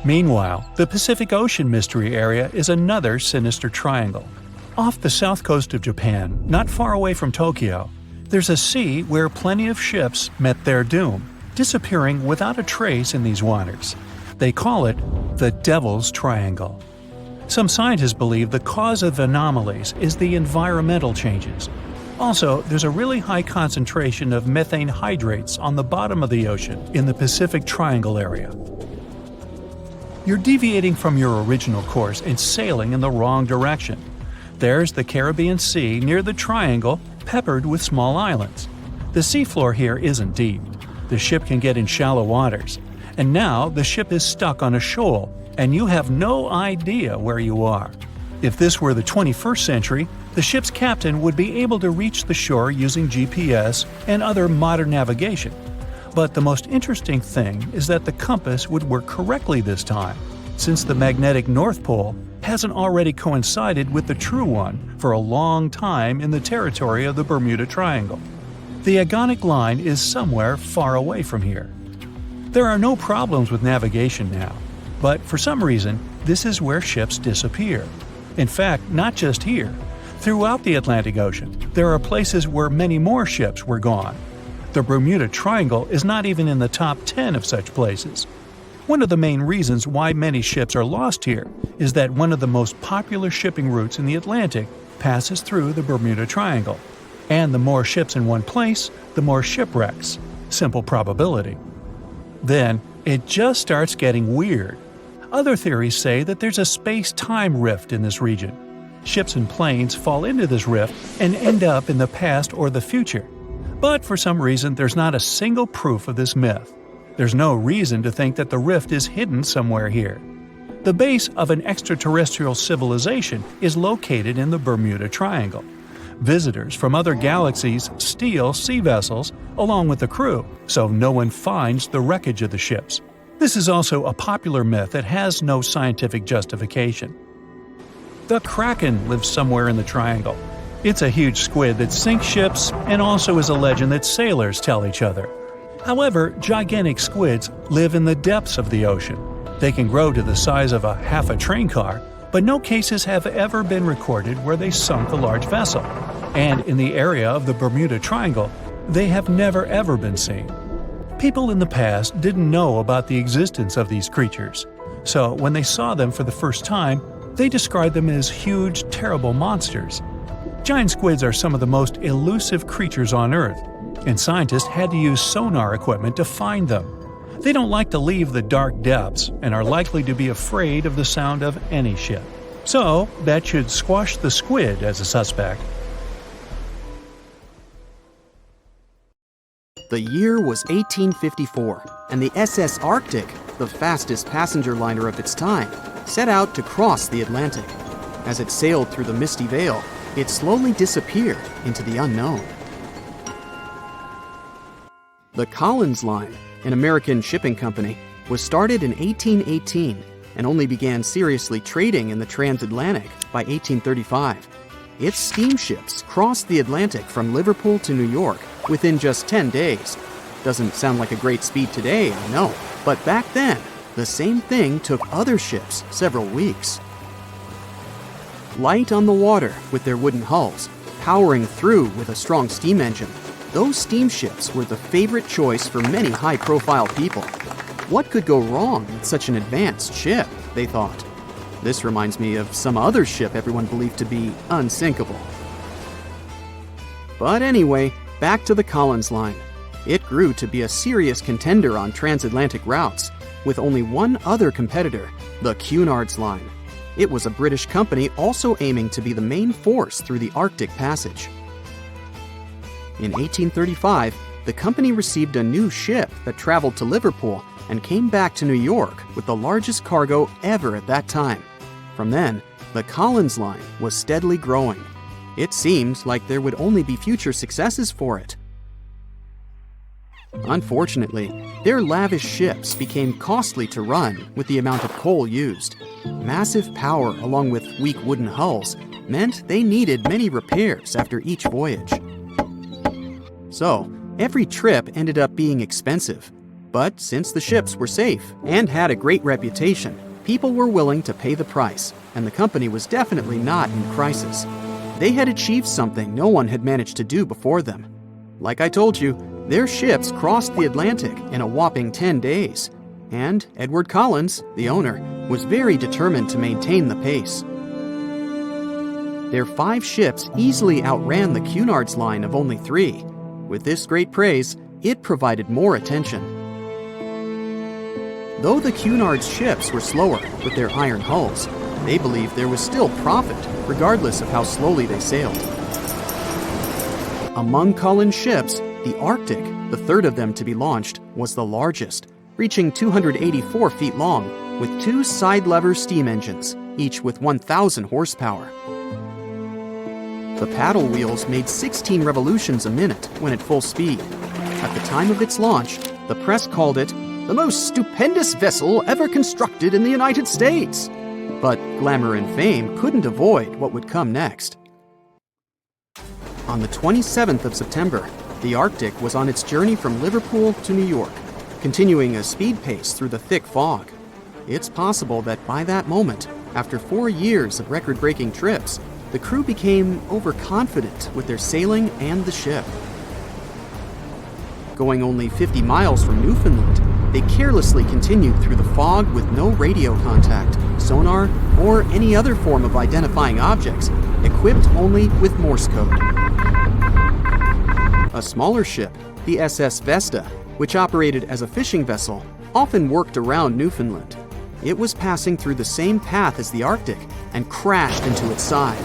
Meanwhile, the Pacific Ocean Mystery Area is another sinister triangle. Off the south coast of Japan, not far away from Tokyo, there's a sea where plenty of ships met their doom, disappearing without a trace in these waters. They call it the Devil's Triangle. Some scientists believe the cause of anomalies is the environmental changes. Also, there's a really high concentration of methane hydrates on the bottom of the ocean in the Pacific Triangle area. You're deviating from your original course and sailing in the wrong direction. There's the Caribbean Sea near the triangle, peppered with small islands. The seafloor here isn't deep. The ship can get in shallow waters. And now the ship is stuck on a shoal, and you have no idea where you are. If this were the 21st century, the ship's captain would be able to reach the shore using GPS and other modern navigation. But the most interesting thing is that the compass would work correctly this time, since the magnetic North Pole hasn't already coincided with the true one for a long time in the territory of the Bermuda Triangle. The agonic line is somewhere far away from here. There are no problems with navigation now, but for some reason, this is where ships disappear. In fact, not just here. Throughout the Atlantic Ocean, there are places where many more ships were gone. The Bermuda Triangle is not even in the top 10 of such places. One of the main reasons why many ships are lost here is that one of the most popular shipping routes in the Atlantic passes through the Bermuda Triangle. And the more ships in one place, the more shipwrecks. Simple probability. Then, it just starts getting weird. Other theories say that there's a space-time rift in this region. Ships and planes fall into this rift and end up in the past or the future. But for some reason, there's not a single proof of this myth. There's no reason to think that the rift is hidden somewhere here. The base of an extraterrestrial civilization is located in the Bermuda Triangle. Visitors from other galaxies steal sea vessels along with the crew, so no one finds the wreckage of the ships. This is also a popular myth that has no scientific justification. The Kraken lives somewhere in the triangle. It's a huge squid that sinks ships and also is a legend that sailors tell each other. However, gigantic squids live in the depths of the ocean. They can grow to the size of half a train car, but no cases have ever been recorded where they sunk a large vessel. And in the area of the Bermuda Triangle, they have never ever been seen. People in the past didn't know about the existence of these creatures, so when they saw them for the first time, They describe them as huge, terrible monsters. Giant squids are some of the most elusive creatures on Earth, and scientists had to use sonar equipment to find them. They don't like to leave the dark depths and are likely to be afraid of the sound of any ship. So, that should squash the squid as a suspect. The year was 1854, and the SS Arctic, the fastest passenger liner of its time, set out to cross the Atlantic. As it sailed through the misty veil, it slowly disappeared into the unknown. The Collins Line, an American shipping company, was started in 1818 and only began seriously trading in the transatlantic by 1835. Its steamships crossed the Atlantic from Liverpool to New York within just 10 days. Doesn't sound like a great speed today, I know, but back then, the same thing took other ships several weeks. Light on the water with their wooden hulls, powering through with a strong steam engine, those steamships were the favorite choice for many high-profile people. What could go wrong with such an advanced ship, they thought. This reminds me of some other ship everyone believed to be unsinkable. But anyway, back to the Collins Line. It grew to be a serious contender on transatlantic routes, with only one other competitor, the Cunard's Line. It was a British company also aiming to be the main force through the Arctic Passage. In 1835, the company received a new ship that traveled to Liverpool and came back to New York with the largest cargo ever at that time. From then, the Collins Line was steadily growing. It seemed like there would only be future successes for it. Unfortunately, their lavish ships became costly to run with the amount of coal used. Massive power along with weak wooden hulls meant they needed many repairs after each voyage. So, every trip ended up being expensive. But since the ships were safe and had a great reputation, people were willing to pay the price, and the company was definitely not in crisis. They had achieved something no one had managed to do before them. Like I told you, their ships crossed the Atlantic in a whopping 10 days, and Edward Collins, the owner, was very determined to maintain the pace. Their 5 ships easily outran the Cunard's Line of only 3. With this great praise, it provided more attention. Though the Cunard's ships were slower with their iron hulls, they believed there was still profit, regardless of how slowly they sailed. Among Collins' ships, the Arctic, the third of them to be launched, was the largest, reaching 284 feet long, with 2 side-lever steam engines, each with 1,000 horsepower. The paddle wheels made 16 revolutions a minute when at full speed. At the time of its launch, the press called it the most stupendous vessel ever constructed in the United States. But glamour and fame couldn't avoid what would come next. On the 27th of September, the Arctic was on its journey from Liverpool to New York, continuing a speed pace through the thick fog. It's possible that by that moment, after 4 years of record-breaking trips, the crew became overconfident with their sailing and the ship. Going only 50 miles from Newfoundland, they carelessly continued through the fog with no radio contact, sonar, or any other form of identifying objects, equipped only with Morse code. A smaller ship, the SS Vesta, which operated as a fishing vessel, often worked around Newfoundland. It was passing through the same path as the Arctic and crashed into its side.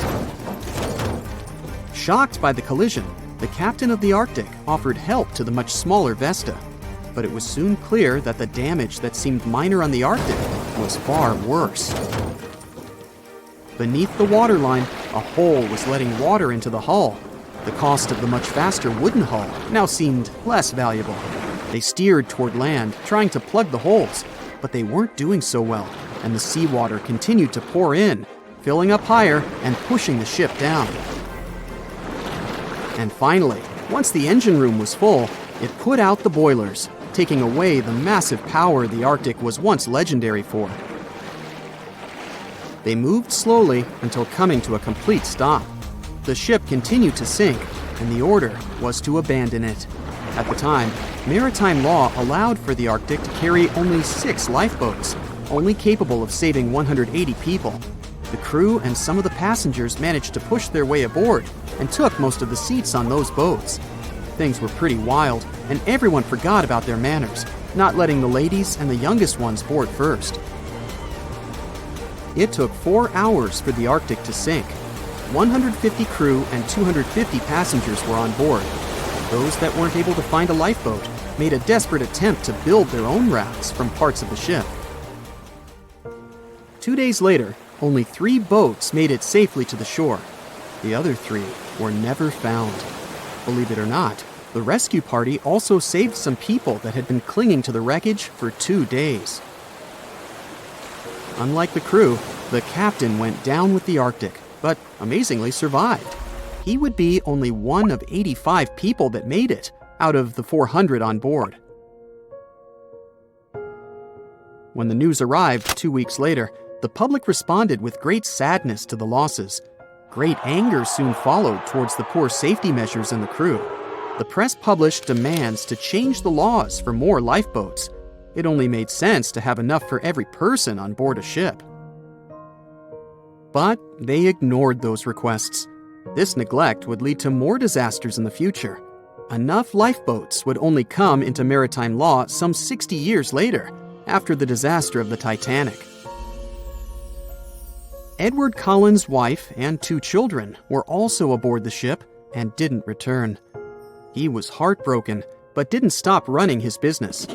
Shocked by the collision, the captain of the Arctic offered help to the much smaller Vesta, but it was soon clear that the damage that seemed minor on the Arctic was far worse. Beneath the waterline, a hole was letting water into the hull. The cost of the much faster wooden hull now seemed less valuable. They steered toward land, trying to plug the holes, but they weren't doing so well, and the seawater continued to pour in, filling up higher and pushing the ship down. And finally, once the engine room was full, it put out the boilers, taking away the massive power the Arctic was once legendary for. They moved slowly until coming to a complete stop. The ship continued to sink, and the order was to abandon it. At the time, maritime law allowed for the Arctic to carry only 6 lifeboats, only capable of saving 180 people. The crew and some of the passengers managed to push their way aboard and took most of the seats on those boats. Things were pretty wild, and everyone forgot about their manners, not letting the ladies and the youngest ones board first. It took 4 hours for the Arctic to sink. 150 crew and 250 passengers were on board. Those that weren't able to find a lifeboat made a desperate attempt to build their own rafts from parts of the ship. 2 days later, only 3 boats made it safely to the shore. The other 3 were never found. Believe it or not, the rescue party also saved some people that had been clinging to the wreckage for 2 days. Unlike the crew, the captain went down with the Arctic, but amazingly survived. He would be only one of 85 people that made it out of the 400 on board. When the news arrived 2 weeks later, the public responded with great sadness to the losses. Great anger soon followed towards the poor safety measures in the crew. The press published demands to change the laws for more lifeboats. It only made sense to have enough for every person on board a ship. But they ignored those requests. This neglect would lead to more disasters in the future. Enough lifeboats would only come into maritime law some 60 years later, after the disaster of the Titanic. Edward Cullen's wife and 2 children were also aboard the ship and didn't return. He was heartbroken, but didn't stop running his business.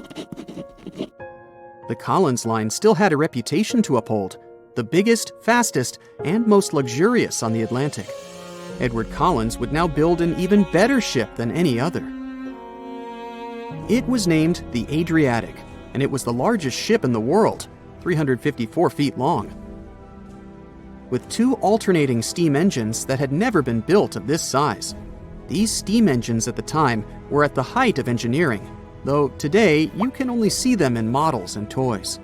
The Collins Line still had a reputation to uphold, the biggest, fastest, and most luxurious on the Atlantic. Edward Collins would now build an even better ship than any other. It was named the Adriatic, and it was the largest ship in the world, 354 feet long. With 2 alternating steam engines that had never been built of this size. These steam engines at the time were at the height of engineering, though today you can only see them in models and toys.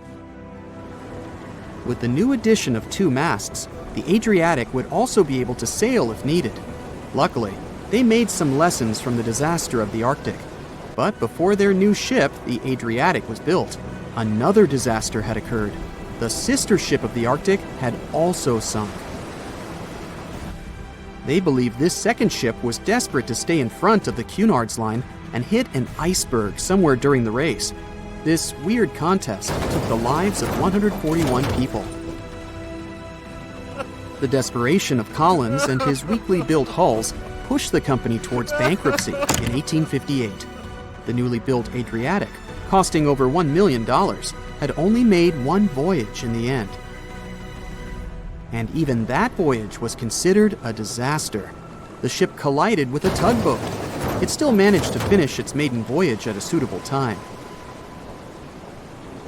With the new addition of 2 masts, the Adriatic would also be able to sail if needed. Luckily, they made some lessons from the disaster of the Arctic. But before their new ship, the Adriatic, was built, another disaster had occurred. The sister ship of the Arctic had also sunk. They believed this second ship was desperate to stay in front of the Cunard's line and hit an iceberg somewhere during the race. This weird contest took the lives of 141 people. The desperation of Collins and his weakly built hulls pushed the company towards bankruptcy in 1858. The newly built Adriatic, costing over $1 million, had only made 1 voyage in the end. And even that voyage was considered a disaster. The ship collided with a tugboat. It still managed to finish its maiden voyage at a suitable time.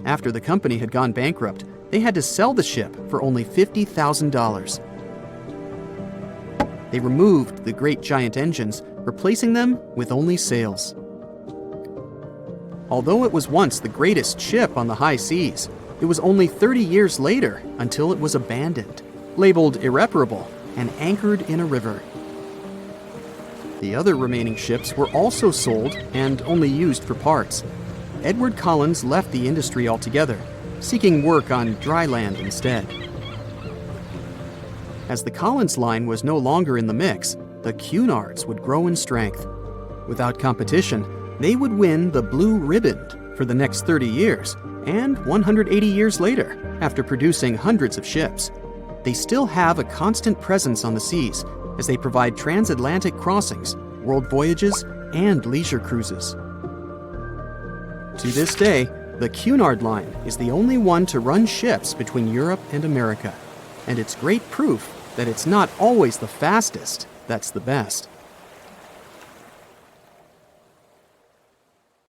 After the company had gone bankrupt, they had to sell the ship for only $50,000. They removed the great giant engines, replacing them with only sails. Although it was once the greatest ship on the high seas, it was only 30 years later until it was abandoned, labeled irreparable, and anchored in a river. The other remaining ships were also sold and only used for parts. Edward Collins left the industry altogether, seeking work on dry land instead. As the Collins Line was no longer in the mix, the Cunards would grow in strength. Without competition, they would win the Blue Ribbon for the next 30 years, and 180 years later, after producing hundreds of ships. They still have a constant presence on the seas as they provide transatlantic crossings, world voyages, and leisure cruises. To this day, the Cunard Line is the only one to run ships between Europe and America, and it's great proof that it's not always the fastest that's the best.